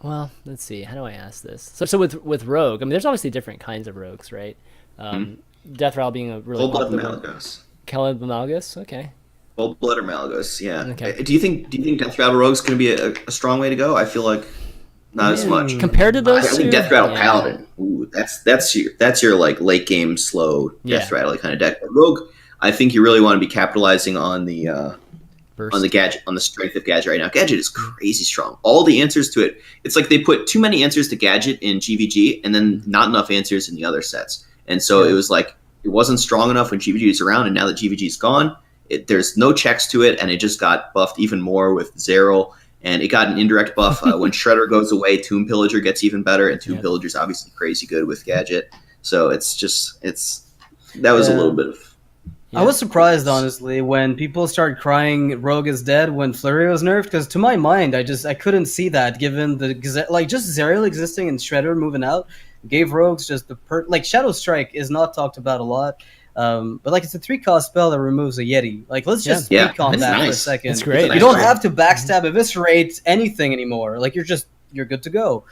Well, let's see. How do I ask this? So with Rogue, I mean, there's obviously different kinds of rogues, right? Death Rattle being a really Cold Blood and popular one. Malagos. Caleb Malgus, okay. Cold Blood or Malagos, yeah. Okay. Do you think Death Rattle Rogue's going to be a strong way to go? I feel like not as much. Compared to I those two, think Death Rattle yeah. Paladin. Ooh, that's your like late game slow Death Yeah. Rattle kind of deck. But Rogue, I think you really want to be capitalizing on the Burst. gadget, on the strength of Gadget right now. Gadget is crazy strong. All the answers to it, it's like they put too many answers to Gadget in GVG and then not enough answers in the other sets. And so it was like it wasn't strong enough when GVG was around, and now that GVG is gone, there's no checks to it, and it just got buffed even more with Zerael. And it got an indirect buff. When Shredder goes away, Tomb Pillager gets even better, and Tomb Pillager's obviously crazy good with Gadget. So that was a little bit of... I was surprised, honestly, when people started crying Rogue is dead when Flurry was nerfed, because to my mind, I couldn't see that, given just Zerael existing and Shredder moving out. gave rogues just the like Shadow Strike is not talked about a lot. But like it's a 3-cost spell that removes a Yeti. Like let's just speak on it's that for a nice. second. It's great. You don't have to backstab eviscerate anything anymore. Like you're good to go.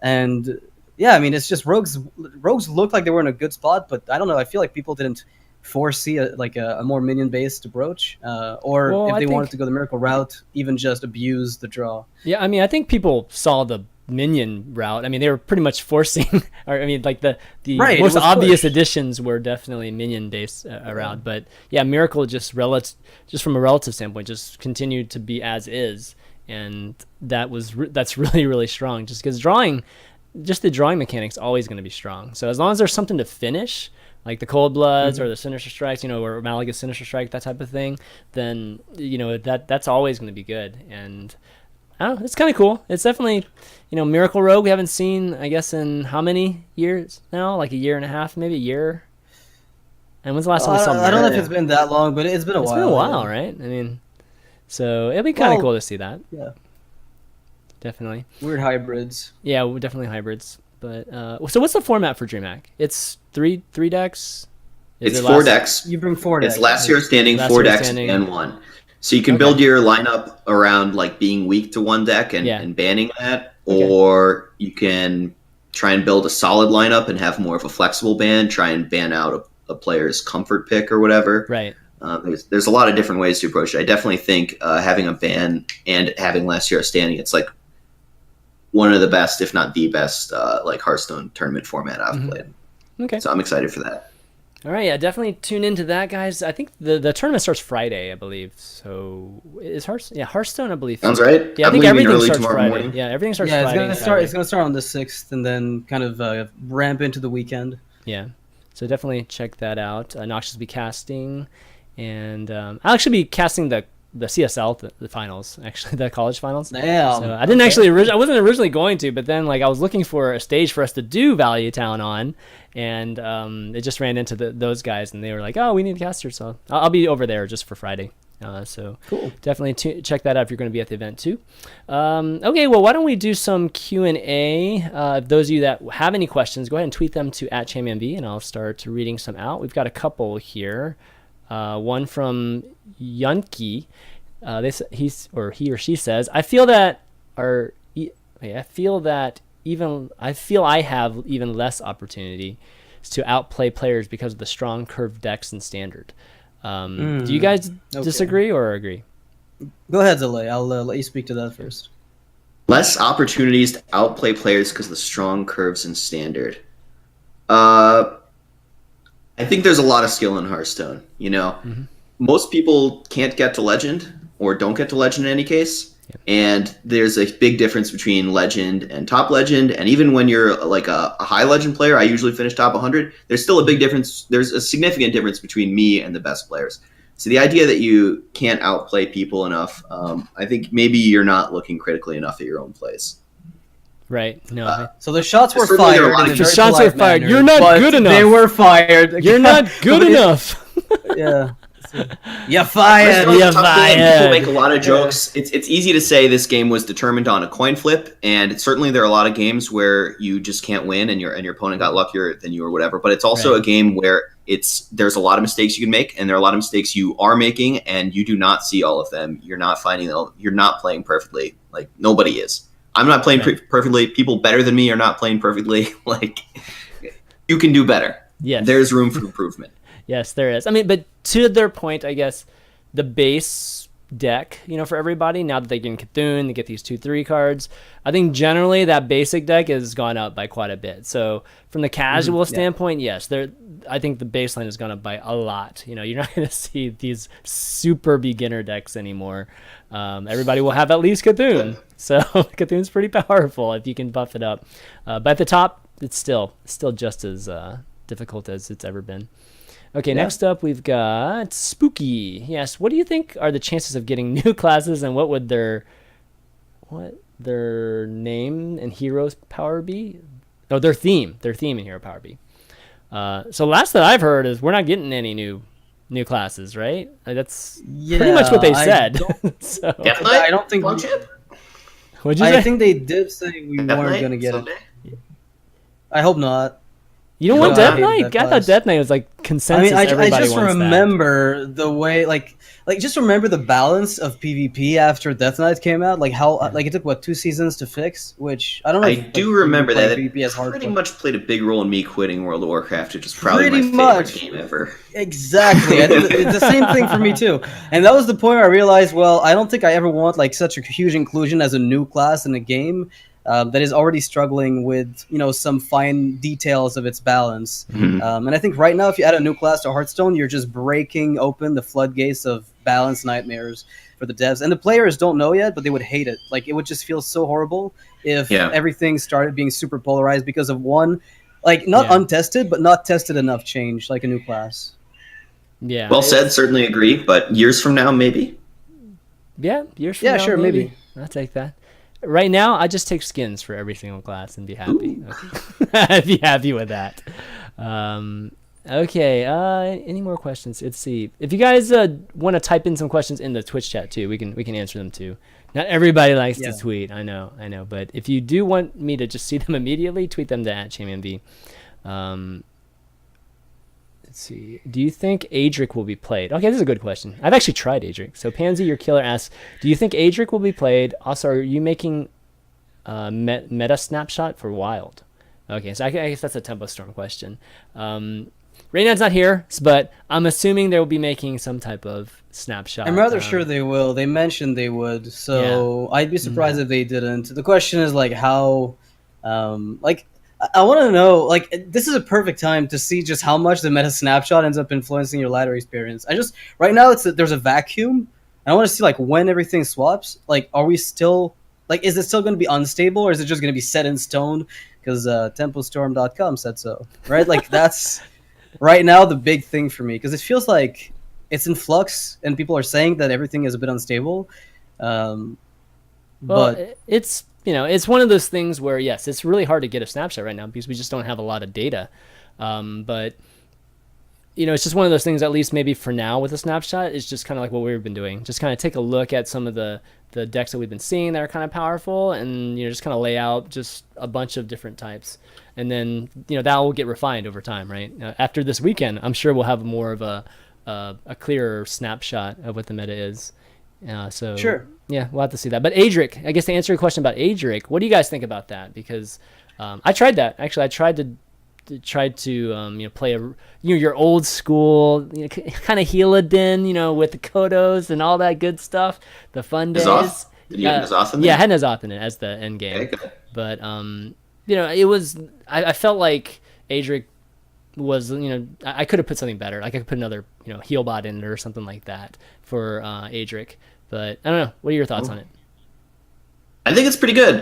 And yeah, I mean it's just rogues look like they were in a good spot, but I don't know. I feel like people didn't foresee a more minion based approach, or Well, if I they think- wanted to go the miracle route, even just abuse the draw. Yeah, I mean, I think people saw the minion route. I mean, they were pretty much forcing, or I mean, like the Right, it most was obvious pushed. additions were definitely minion based route. But yeah, miracle just from a relative standpoint, just continued to be as is, and that's really really strong. Just because the drawing mechanic's always going to be strong. So as long as there's something to finish, like the Cold Bloods or the Sinister Strikes, or Malaga's Sinister Strike, that type of thing, then that's always going to be good. And I don't know, it's kind of cool. It's definitely, Miracle Rogue we haven't seen, I guess, in how many years now? Like a year and a half, maybe a year. And when's the last time we saw I don't know if Miracle? it's been that long, but it's been a It's while. been a while, yeah. right? I mean, so it'd be kind of Well, cool to see that. Yeah, Definitely. weird hybrids. Yeah, definitely hybrids. But so what's the format for DreamHack? It's three decks. Is It's it 4 last- decks. You bring 4 It's decks. last year standing, Last 4 year decks, standing. and 1. So you can Okay. build your lineup around like being weak to one deck and, Yeah. and banning that, Okay. or you can try and build a solid lineup and have more of a flexible ban. Try and ban out a player's comfort pick or whatever. Right. There's a lot of different ways to approach it. I definitely think having a ban and having last year standing, it's like one of the best, if not the best, like Hearthstone tournament format I've played. Okay. So I'm excited for that. All right. Yeah, definitely tune into that, guys. I think the tournament starts Friday, I believe. So is Hearthstone? Yeah, Hearthstone, I believe. Sounds right. Yeah, I I'm think leaving everything early starts tomorrow Friday. morning. Yeah, everything starts Yeah, Friday. it's gonna start on the 6th and then kind of ramp into the weekend. Yeah. So definitely check that out. Noxious will be casting, and I'll actually be casting the CSL, the finals, actually, the college finals. Damn. So I didn't actually, I wasn't originally going to, but then like I was looking for a stage for us to do Value Town on, and it just ran into those guys, and they were like, "Oh, we need a caster," so I'll be over there just for Friday. So Cool. definitely check that out if you're going to be at the event too. Okay, well, why don't we do some Q&A? Those of you that have any questions, go ahead and tweet them to @ChanManV, and I'll start reading some out. We've got a couple here. One from Yunki. He or she says, I feel I have even less opportunity to outplay players because of the strong curved decks and standard. Do you guys disagree or agree? Go ahead, Zalae. I'll let you speak to that first. Less opportunities to outplay players because of the strong curves and standard. I think there's a lot of skill in Hearthstone. Most people can't get to Legend or don't get to Legend in any case. Yeah. And there's a big difference between Legend and Top Legend. And even when you're like a high Legend player, I usually finish top 100. There's still a big difference. There's a significant difference between me and the best players. So the idea that you can't outplay people enough, I think maybe you're not looking critically enough at your own plays. Right. No. So the shots were Certainly there are fired. a lot in of a The very shots were polite fired. manner, You're not but good enough. They were fired. You're not good enough. Yeah. You're fired. Hearthstone's a You're tough game. fired. People make a lot of jokes. It's easy to say this game was determined on a coin flip, and certainly there are a lot of games where you just can't win, and your opponent got luckier than you or whatever. But it's also a game where there's a lot of mistakes you can make, and there are a lot of mistakes you are making, and you do not see all of them. You're not finding them. You're not playing perfectly. Like nobody is. I'm not playing perfectly. People better than me are not playing perfectly. Like you can do better. Yes. There's room for improvement. Yes, there is. I mean, but to their point, I guess the base deck, for everybody, now that they get Cthulhu, they get these 2/3 cards, I think generally that basic deck has gone up by quite a bit. So from the casual standpoint, yes, I think the baseline has gone up by a lot. You're not going to see these super beginner decks anymore. Everybody will have at least Cthulhu. So Cthulhu's pretty powerful if you can buff it up. But at the top, it's still just as difficult as it's ever been. Okay, next up we've got Spooky. Yes, what do you think are the chances of getting new classes, and what would their name and heroes power be? No, their theme and hero power be. So last that I've heard is we're not getting any new classes, right? That's pretty much what they said. So, I don't think. Flagship? what'd you say? I think they did say we weren't going to get it. I hope not. You don't You want don't Death want Knight? Death I thought Class. Death Knight was like I consensus. mean, I Everybody just wants that. remember the way, just remember the balance of PvP after Death Knight came out. Like how, like it took what 2 seasons to fix. Which I don't know. I If, like, do you remember play that. PvP It as pretty hardcore. much played a big role in me quitting World of Warcraft, which is probably Pretty my favorite much. game ever. Exactly. I think it's the same thing for me too. And that was the point where I realized, well, I don't think I ever want like such a huge inclusion as a new class in a game that is already struggling with some fine details of its balance. Mhm. And I think right now, if you add a new class to Hearthstone, you're just breaking open the floodgates of balance nightmares for the devs. And the players don't know yet, but they would hate it. Like it would just feel so horrible if Yeah. everything started being super polarized because of one, like not Yeah. untested, but not tested enough change, like a new class. Yeah. Well said, certainly agree, but years from now, maybe. Yeah, years from Yeah, now, sure, maybe. I'll take that. Right now, I just take skins for every single class and be happy. Ooh. Okay. I'd be happy with that. Okay. Any more questions? Let's see. If you guys want to type in some questions in the Twitch chat too, we can answer them too. Not everybody likes Yeah. to tweet. I know. But if you do want me to just see them immediately, tweet them to @ChanManV. Let's see. Do you think Adric will be played? Okay, this is a good question. I've actually tried Adric. So Pansy, your killer, asks, do you think Adric will be played? Also, are you making meta snapshot for Wild? Okay, so I guess that's a Tempo Storm question. Reynad's not here, but I'm assuming they will be making some type of snapshot. I'm rather sure they will. They mentioned they would, so I'd be surprised if they didn't. The question is like how, I want to know, like, this is a perfect time to see just how much the meta snapshot ends up influencing your ladder experience. Right now there's a vacuum. And I want to see like when everything swaps. Like, are we still is it still going to be unstable, or is it just going to be set in stone because TempoStorm.com said so? Right, like that's right now the big thing for me because it feels like it's in flux and people are saying that everything is a bit unstable. But it's it's one of those things where yes, it's really hard to get a snapshot right now because we just don't have a lot of data. But it's just one of those things. At least maybe for now with a snapshot, it's just kind of like what we've been doing. Just kind of take a look at some of the decks that we've been seeing that are kind of powerful, and just kind of lay out just a bunch of different types, and then that will get refined over time, right? After this weekend, I'm sure we'll have more of a clearer snapshot of what the meta is. So sure. Yeah, we'll have to see that. But Adric, I guess to answer your question about Adric, what do you guys think about that? Because I tried that. Actually, I tried to play your old school kind of Healadin, with the Kodos and all that good stuff, the fun days. N'Zoth? Did you have N'Zoth in there? Yeah, I had N'Zoth in it as the end game. Okay. But it was I felt like Adric was I could have put something better. Like I could put another heal bot in it or something like that for Adric. But I don't know. What are your thoughts on it? I think it's pretty good.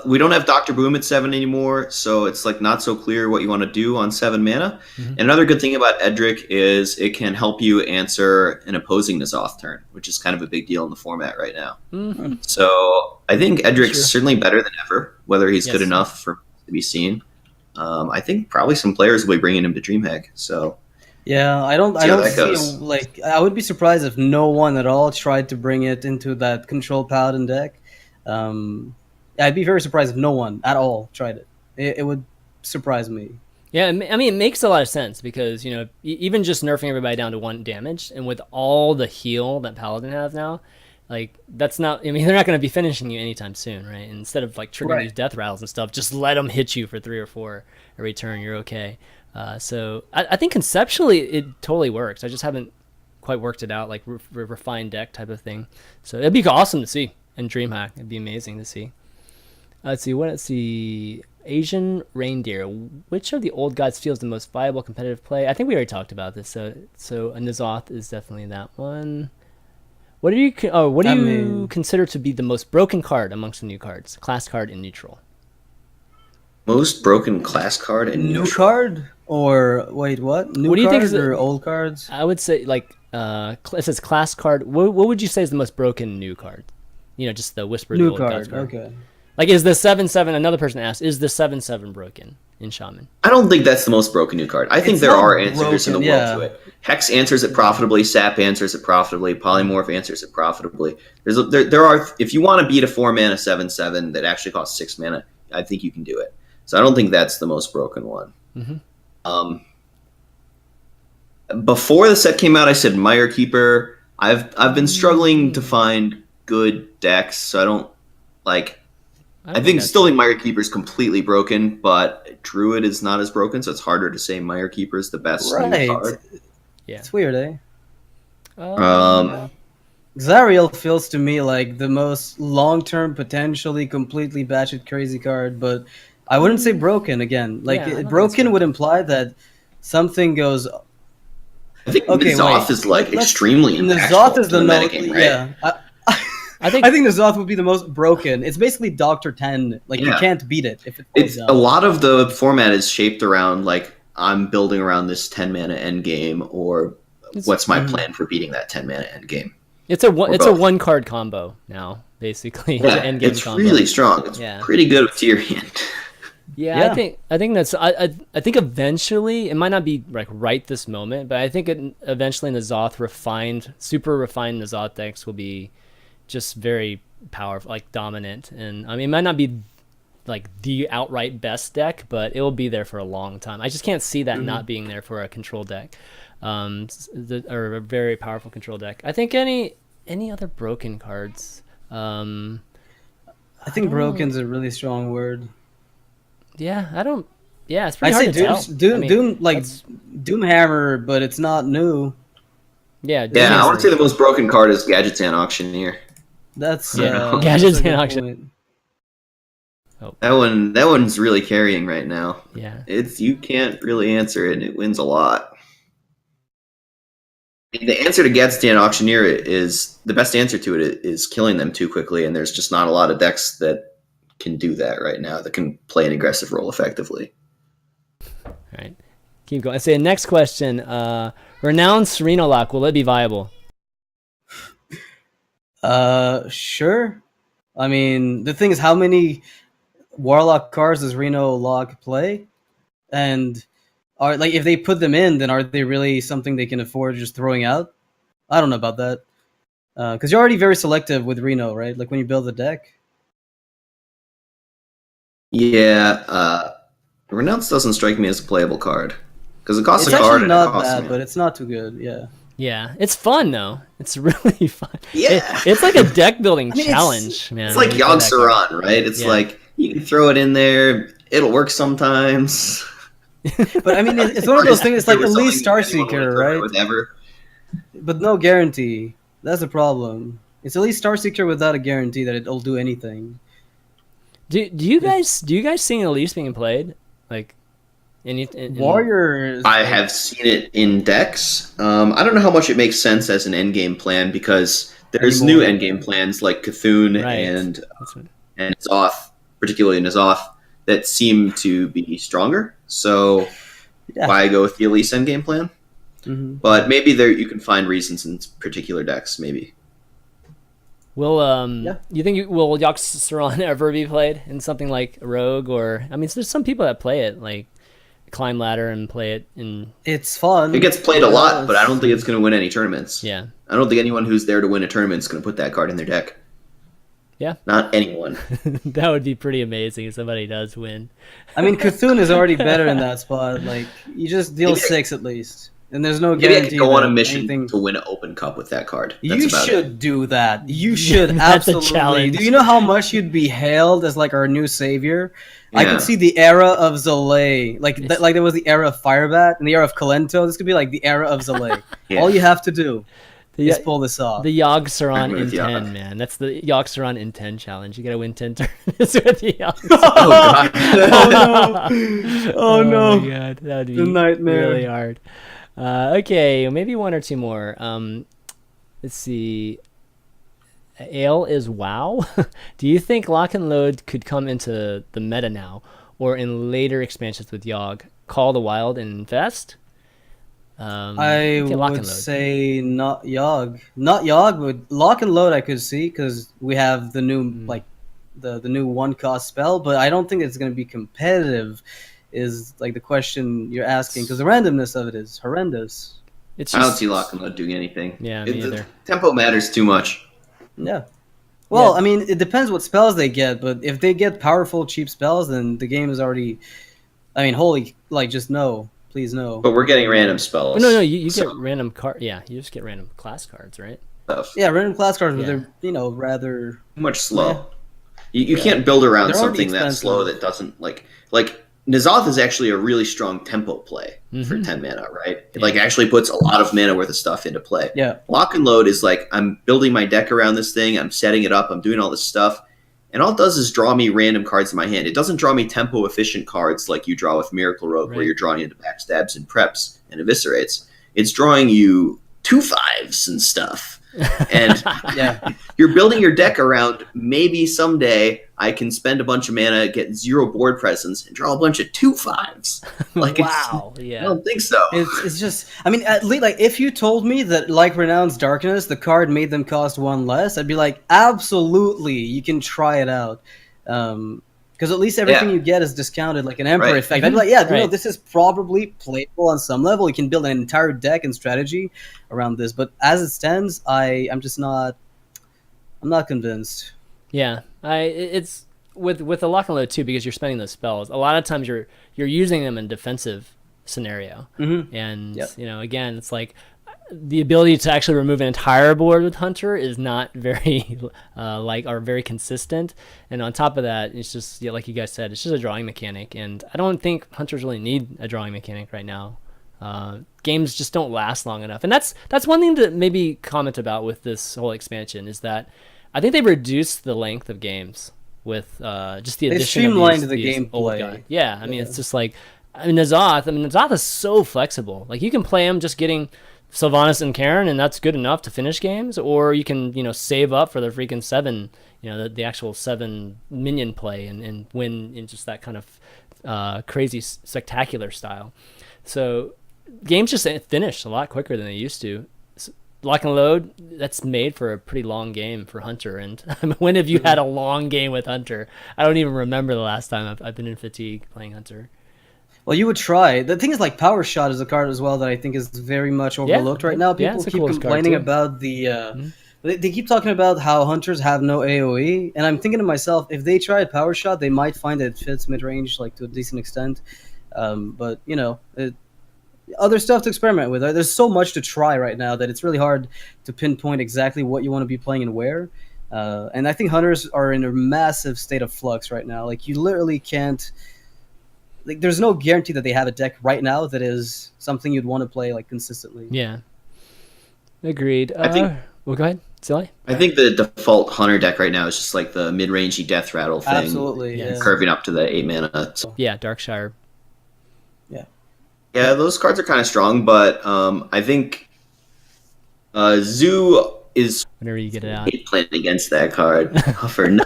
We don't have Dr. Boom at 7 anymore, so it's like not so clear what you want to do on 7 mana. And another good thing about Edric is it can help you answer an opposing N'Zoth turn, which is kind of a big deal in the format right now. So I think Edric's certainly better than ever. Whether he's good enough for to be seen, I think probably some players will be bringing him to DreamHack. So. Yeah, I don't goes. see I would be surprised if no one at all tried to bring it into that control paladin deck. I'd be very surprised if no one at all tried it. It would surprise me. Yeah, I mean, it makes a lot of sense because, even just nerfing everybody down to 1 damage and with all the heal that Paladin has now, like, that's not, they're not going to be finishing you anytime soon, right? And instead of, like, triggering these death rattles and stuff, just let them hit you for 3 or 4 every turn, you're okay. So I think conceptually it totally works. I just haven't quite worked it out, like refined deck type of thing. So it'd be awesome to see in DreamHack. It'd be amazing to see. Let's see. Asian Reindeer. Which of the old gods feels the most viable competitive play? I think we already talked about this. So N'Zoth is definitely that one. What do you consider to be the most broken card amongst the new cards? Class card and neutral. Most broken class card and new card? Or wait, what? New what do you cards think or old cards? I would say it says class card. What would you say is the most broken new card? Just the whispered new old card. card. Okay. Like, is the 7/7? Another person asked, is the 7/7 broken in Shaman? I don't think that's the most broken new card. I think there are answers in the world to it. Hex answers it profitably. Sap answers it profitably. Polymorph answers it profitably. There are. If you want to beat a 4 mana 7/7 that actually costs 6 mana, I think you can do it. So I don't think that's the most broken one. Mhm. Before the set came out, I said Mire Keeper. I've been struggling to find good decks, so I don't like. I think still think Mire Keeper is completely broken, but Druid is not as broken, so it's harder to say Mire Keeper is the best new card. Yeah, it's weird, eh? Um, Zariel feels to me like the most long-term, potentially completely batshit crazy card, but I wouldn't say broken again. Like broken would imply that something goes. I think N'Zoth is like extremely impactful. N'Zoth is the metagame, right? Yeah. I think N'Zoth would be the most broken. It's basically Doctor 10. Like you can't beat it if it's a lot of the format is shaped around like I'm building around this 10 mana end game, or what's my plan for beating that 10 mana end game. It's a one card combo now, basically. Yeah, it's combo. Really strong. It's pretty good with Tyrion. Yeah, I think that's I think eventually it might not be like right this moment, but I think eventually N'Zoth super refined N'Zoth decks will be just very powerful, like dominant. And I mean, it might not be like the outright best deck, but it will be there for a long time. I just can't see that not being there for a control deck, or a very powerful control deck. I think any other broken cards. I think broken's a really strong word. Yeah, I don't. Yeah, it's pretty hard to tell. Doom, like Doomhammer, but it's not new. Yeah, I want to say the most broken card is Gadgetzan Auctioneer. That's Gadgetzan Auctioneer. Oh. That one's really carrying right now. Yeah, you can't really answer it, and it wins a lot. The answer to Gadgetzan Auctioneer is the best answer to it is killing them too quickly, and there's just not a lot of decks that can do that right now, that can play an aggressive role effectively. All right, keep going. I say next question. Renowned Sereno Lock, will it be viable? Sure. I mean, the thing is, how many Warlock cards does Reno Lock play? And are like, if they put them in, then are they really something they can afford just throwing out? I don't know about that. Because you're already very selective with Reno, right? Like when you build the deck. Yeah, Renounce doesn't strike me as a playable card because it costs a card. It's actually not bad, but it's not too good. Yeah, it's fun though. It's really fun. Yeah, it's like a deck building challenge, man. It's like Yogg-Saron, right? It's like you can throw it in there. It'll work sometimes. But I mean, it's one of those things. It's like Elite Starseeker, right? Whatever. But no guarantee. That's the problem. It's Elite Starseeker without a guarantee that it'll do anything. Do you guys see Elise being played? Like in Warriors? I have seen it in decks. I don't know how much it makes sense as an endgame plan because there's new endgame plans like Cthulhu and N'Zoth, particularly N'Zoth, that seem to be stronger. So why go with the Elise endgame plan? Mm-hmm. But maybe you can find reasons in particular decks. Maybe. Will you think will Yogg-Saron ever be played in something like Rogue, or I mean, there's some people that play it like climb ladder and play it in. It's fun. It gets played a lot, but I don't think it's going to win any tournaments. Yeah, I don't think anyone who's there to win a tournament is going to put that card in their deck. Yeah, not anyone. That would be pretty amazing if somebody does win. I mean, Cthulhu is already better in that spot. Like you just deal 6 at least. And there's no guarantee. Maybe I could go on a mission to win an open cup with that card. You should do that. You should absolutely. Do you know how much you'd be hailed as like our new savior? Yeah. I could see the era of Zalae, like there was the era of Firebat and the era of Kalento. This could be like the era of Zalae. Yeah. All you have to do is pull this off. The Yogg-Saron in 10, man. That's the Yogg-Saron in 10 challenge. You gotta win 10 tournaments with the Yogg-Saron. Oh god! Oh no! Oh my god, that would be a nightmare. Really hard. Okay, maybe one or two more. Let's see. Ale is WoW. Do you think Lock and Load could come into the meta now, or in later expansions with Yogg? Call the Wild and Infest? I would say not Yogg. Not Yogg, but Lock and Load I could see because we have the new the new 1-cost spell, but I don't think it's going to be competitive. Is like the question you're asking because the randomness of it is horrendous. I don't see Lock and Load doing anything. Yeah, me either. Tempo matters too much. Yeah. Well, Yeah. I mean, it depends what spells they get, but if they get powerful, cheap spells, then the game is already. I mean, holy, like, just no, please no. But we're getting random But no, spells. you So get random card. Yeah, you just get random class cards, right? stuff. Yeah, random class cards, but Yeah. they're rather Too much meh. slow. You Yeah, can't build around they're already something that expensive. slow that doesn't like N'Zoth is actually a really strong tempo play for Mhm. 10 mana, right? It Yeah. like actually puts a lot of mana worth of stuff into play. Yeah, Lock and load is like I'm building my deck around this thing, I'm setting it up, I'm doing all this stuff, and all it does is draw me random cards in my hand. It doesn't draw me tempo efficient cards like you draw with Miracle Rogue, where Right. you're drawing into backstabs and preps and eviscerates. It's drawing you 2/5s and stuff. And yeah. you're building your deck around maybe someday I can spend a bunch of mana, get 0 board presence, and draw a bunch of 2/5s. Like Wow. I Yeah. don't think so. It's just. I mean, at least like if you told me that like Renown's Darkness, the card made them cost 1 less, I'd be like, absolutely, you can try it out. Because at least everything you get is discounted, like an Emperor Right. effect. I'd be like, yeah, Right. this is probably playable on some level. You can build an entire deck and strategy around this. But as it stands, I'm just not. I'm not convinced. Yeah, it's with the lock and load too, because you're spending those spells. A lot of times you're using them in defensive scenario, and Yep. again, it's like the ability to actually remove an entire board with Hunter is not very or very consistent. And on top of that, it's just like you guys said, it's just a drawing mechanic, and I don't think Hunters really need a drawing mechanic right now. Games just don't last long enough, and that's one thing to maybe comment about with this whole expansion is that I think they reduced the length of games with just the They addition streamlined of the these old gameplay. guys. Yeah, I mean it's just like N'Zoth is so flexible. Like you can play him just getting Sylvanas and Karen, and that's good enough to finish games, or you can save up for the freaking 7, the actual 7 minion play and win in just that kind of crazy spectacular style. So games just finish a lot quicker than they used to. Lock and load, that's made for a pretty long game for Hunter. And when have you had a long game with Hunter? I don't even remember the last time I've been in fatigue playing Hunter. Well, you would try. The thing is, like, Power Shot is a card as well that I think is very much overlooked right now. Yeah, People it's a keep cool card, complaining too. about the. They keep talking about how Hunters have no AoE, and I'm thinking to myself, if they tried Power Shot, they might find that it fits mid range, like, to a decent extent. But other stuff to experiment with. There's so much to try right now that it's really hard to pinpoint exactly what you want to be playing and where. And I think Hunters are in a massive state of flux right now. Like, you literally can't. Like, there's no guarantee that they have a deck right now that is something you'd want to play like consistently. Yeah. Agreed. I think- well, go ahead, Zalae. I think the default Hunter deck right now is just like the mid-rangey Death Rattle thing. Absolutely, Yes. yeah. Curving up to the 8 mana. So, Yeah, Darkshire. yeah, those cards are kind of strong, but I think Zoo is Whenever you get it out. playing against that card. For no.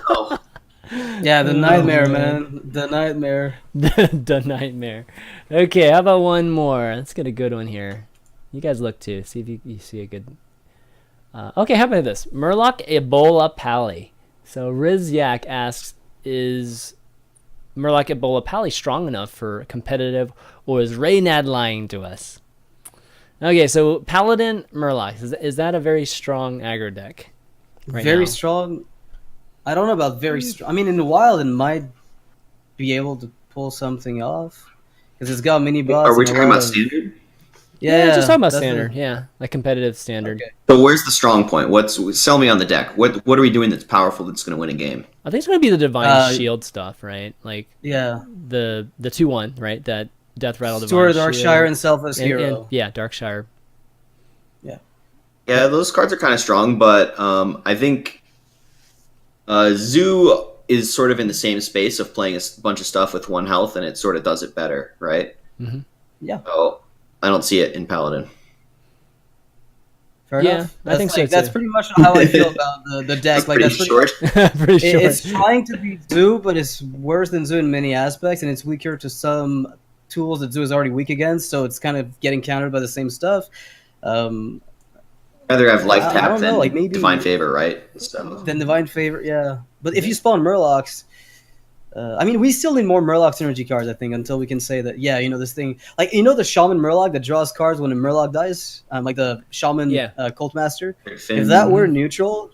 Yeah, the nightmare, man. man. The nightmare. The nightmare. Okay, how about one more? Let's get a good one here. You guys look too. See if you see a good. Okay, how about this? Murloc Ebola Pally. So Riz Yak asks, is Murloc Ebola Pally strong enough for competitive, or is Reynad lying to us? Okay, so Paladin Murloc, is that a very strong aggro deck? Right Very now? strong. I don't know about very strong. I mean, in the wild, it might be able to pull something off because it's got mini bots. Are we and a talking lot about of- standard? Yeah, just talking about that's standard. the- Yeah, like competitive standard. Okay. So where's the strong point? Sell me on the deck. What are we doing that's powerful that's going to win a game? I think it's gonna be the divine Uh, shield stuff, right? Like Yeah. the 2/1, right? That Death Rattle Steward divine Darkshire shield. and Selfless And- Hero. yeah, Darkshire. Yeah, those cards are kind of strong, but I think Zoo is sort of in the same space of playing a bunch of stuff with 1 health, and it sort of does it better, right? Mm-hmm. Yeah. So I don't see it in Paladin. Fair Yeah, enough. I think so, That's too. pretty much how I feel about the deck. Like, pretty that's short. Pretty sure. It's trying to be Zoo, but it's worse than Zoo in many aspects, and it's weaker to some tools that Zoo is already weak against. So it's kind of getting countered by the same stuff. Rather have life I tap don't know, than like, maybe- Divine Favor, right? So Then Divine Favor, yeah. But if you spawn Murlocs, I mean, we still need more Murloc synergy cards, I think, until we can say that, yeah, this thing. Like, the Shaman Murloc that draws cards when a Murloc dies? Like the Shaman Yeah. Cult Master? Finn, If that were neutral,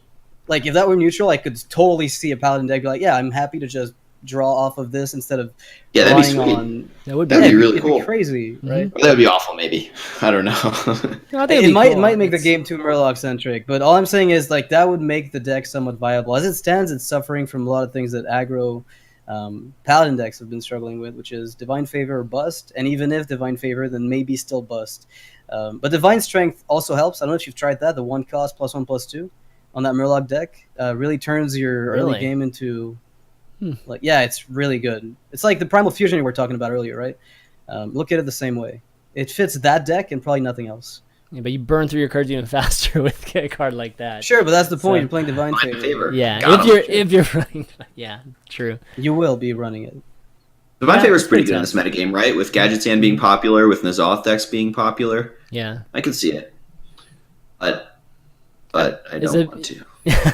Like if that were neutral, I could totally see a paladin deck be like, yeah, I'm happy to just draw off of this instead of Yeah, that'd be drawing sweet. on. That That'd be Yeah, really it'd cool. be crazy, right? Or that would be awful, maybe. I don't know. I think It it'd be might cool. it might make the It's- game too Murloc centric, but all I'm saying is like that would make the deck somewhat viable. As it stands, it's suffering from a lot of things that aggro paladin decks have been struggling with, which is Divine Favor or Bust, and even if Divine Favor, then maybe still Bust. But Divine Strength also helps. I don't know if you've tried that. The 1 cost +1/+2 on that Murloc deck really turns your Really? early game into like it's really good. It's like the Primal Fusion you were talking about earlier, right? Look at it the same way. It fits that deck and probably nothing else. Yeah, but you burn through your cards even faster with a card like that. Sure, but that's the point. So- You're playing Divine Divine Favor. Favor. Yeah, Got 'em. if you're running, yeah, true. You will be running it. Divine Yeah, Favor is pretty makes good in this metagame, right? With Gadgetzan being popular, with N'Zoth decks being popular. Yeah. I can see it. But I Is don't it- want to.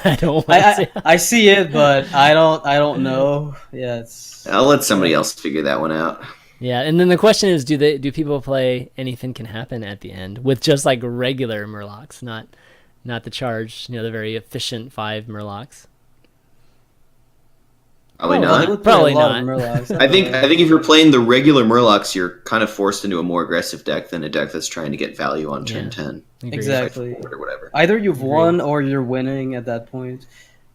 I don't want to. I see it, but I don't know. Yeah, it's I'll let somebody else figure that one out. Yeah, and then the question is, do people play Anything Can Happen at the end with just like regular Murlocs, not the charge, the very efficient 5 Murlocs? Probably they not. would play Probably a lot of not. Murlocs. I think if you're playing the regular Murlocs, you're kind of forced into a more aggressive deck than a deck that's trying to get value on turn Yeah. 10 Agreed. Exactly. or whatever. Either you've Agreed. won or you're winning at that point.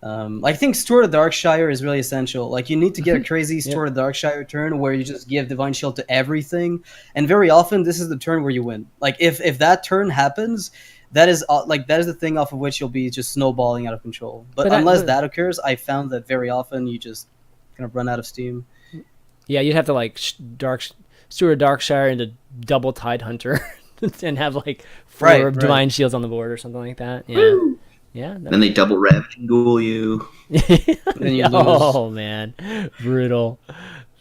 I think Steward of Darkshire is really essential. Like you need to get a crazy Steward of Darkshire turn where you just give Divine Shield to everything, and very often this is the turn where you win. Like if that turn happens, that is the thing off of which you'll be just snowballing out of control. But unless that occurs, I found that very often you just kind of run out of steam. Yeah, you'd have to like Steward Darkshire into double Tide Hunter and have like 4 Right. Divine Shields on the board or something like that. Yeah. Yeah. Then they double Ravaging Ghoul you. Then you Oh man, brutal.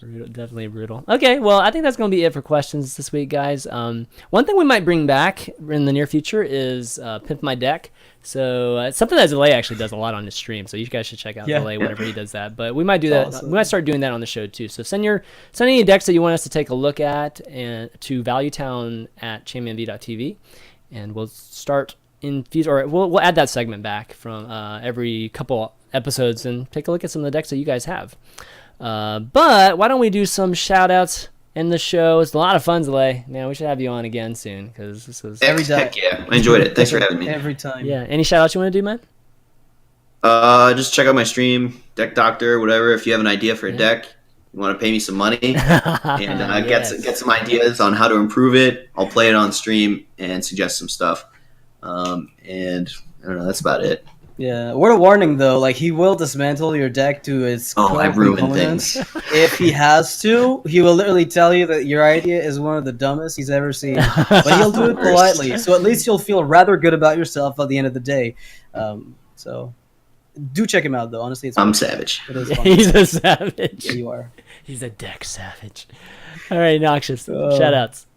Definitely brutal. Okay, well, I think that's going to be it for questions this week, guys. One thing we might bring back in the near future is Pimp My Deck. So it's something that Zalae actually does a lot on his stream. So you guys should check out Zalae whenever he does that. But we might do that. Awesome. We might start doing that on the show too. So send any decks that you want us to take a look at and to valuetown at ChanManV.tv, and we'll start or we'll add that segment back from every couple episodes and take a look at some of the decks that you guys have. But why don't we do some shout outs in the show? It's a lot of fun, Zalae. Man, we should have you on again soon because this is Heck yeah. I enjoyed it. Thanks for having me. Every time. yeah. Any shout outs you want to do, man? Just check out my stream, Deck Doctor, whatever. If you have an idea for a deck, you want to pay me some money, and Yes. get some ideas on how to improve it, I'll play it on stream and suggest some stuff. And I don't know, that's about it. Yeah. Word of warning though, like he will dismantle your deck to its core I ruined components. things. If he has to, he will literally tell you that your idea is one of the dumbest he's ever seen. But he'll do it politely, so at least you'll feel rather good about yourself at the end of the day. So do check him out though. Honestly, I'm savage. it is fun. He's a savage. Yeah, you are. He's a deck savage. All right, Noxious. Shout outs.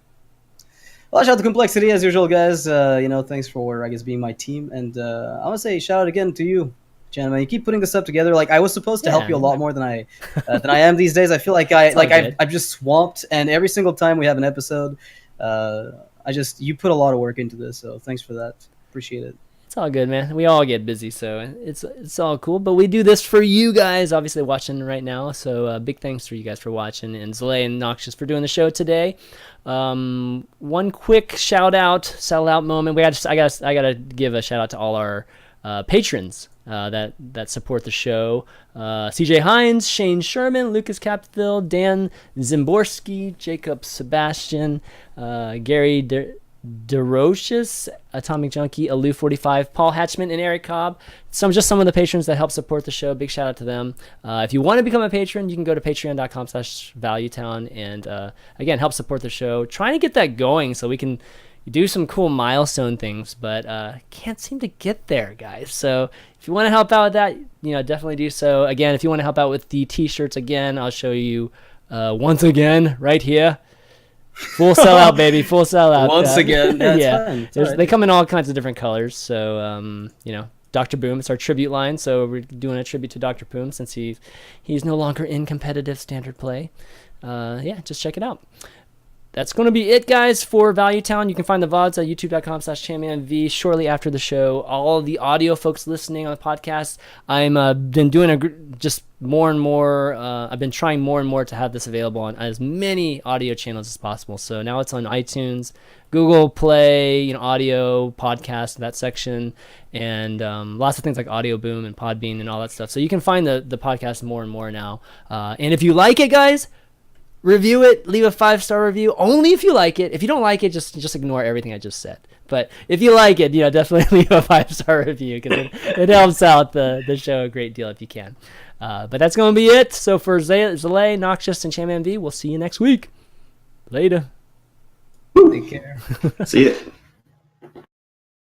Well, shout out to Complexity as usual, guys. Thanks for I guess being my team, and I want to say shout out again to you, ChanManV. You keep putting this up together. Like I was supposed to help you a lot more than I am these days. I feel like I'm just swamped, and every single time we have an episode, you put a lot of work into this. So thanks for that. Appreciate it. It's all good, man. We all get busy, so it's all cool. But we do this for you guys, obviously watching right now. So big thanks for you guys for watching, and Zalae and Noxious for doing the show today. One quick shout out, sell out moment. I gotta give a shout out to all our patrons that support the show. CJ Hines, Shane Sherman, Lucas Capville, Dan Zimborski, Jacob Sebastian, Gary DeRoches, Atomic Junkie, Aloo45, Paul Hatchman, and Eric Cobb. Some of the patrons that help support the show. Big shout out to them. If you want to become a patron, you can go to patreon.com/valuetown and again, help support the show. Trying to get that going so we can do some cool milestone things, but can't seem to get there, guys. So if you want to help out with that, definitely do so. Again, if you want to help out with the t-shirts, again, I'll show you once again right here. Full sellout, baby. Full sellout. Once again, that's yeah. fine. It's all right. They come in all kinds of different colors. So, Dr. Boom, it's our tribute line. So we're doing a tribute to Dr. Boom since he's no longer in competitive standard play. Just check it out. that's going to be it, guys, for Value Town. You can find the VODs at youtube.com/ChanManV shortly after the show. All the audio folks listening on the podcast, I'm been doing just more and more. I've been trying more and more to have this available on as many audio channels as possible. So now it's on iTunes, Google Play, audio, podcast, that section, and lots of things like Audio Boom and Podbean and all that stuff. So you can find the podcast more and more now. And if you like it, guys, review it, leave a 5-star review, only if you like it. If you don't like it, just ignore everything I just said. But if you like it, definitely leave a 5-star review, because it helps out the show a great deal if you can. But that's going to be it. So for Zalae, Noxious, and ChanManV, we'll see you next week. Later. Take care. See ya.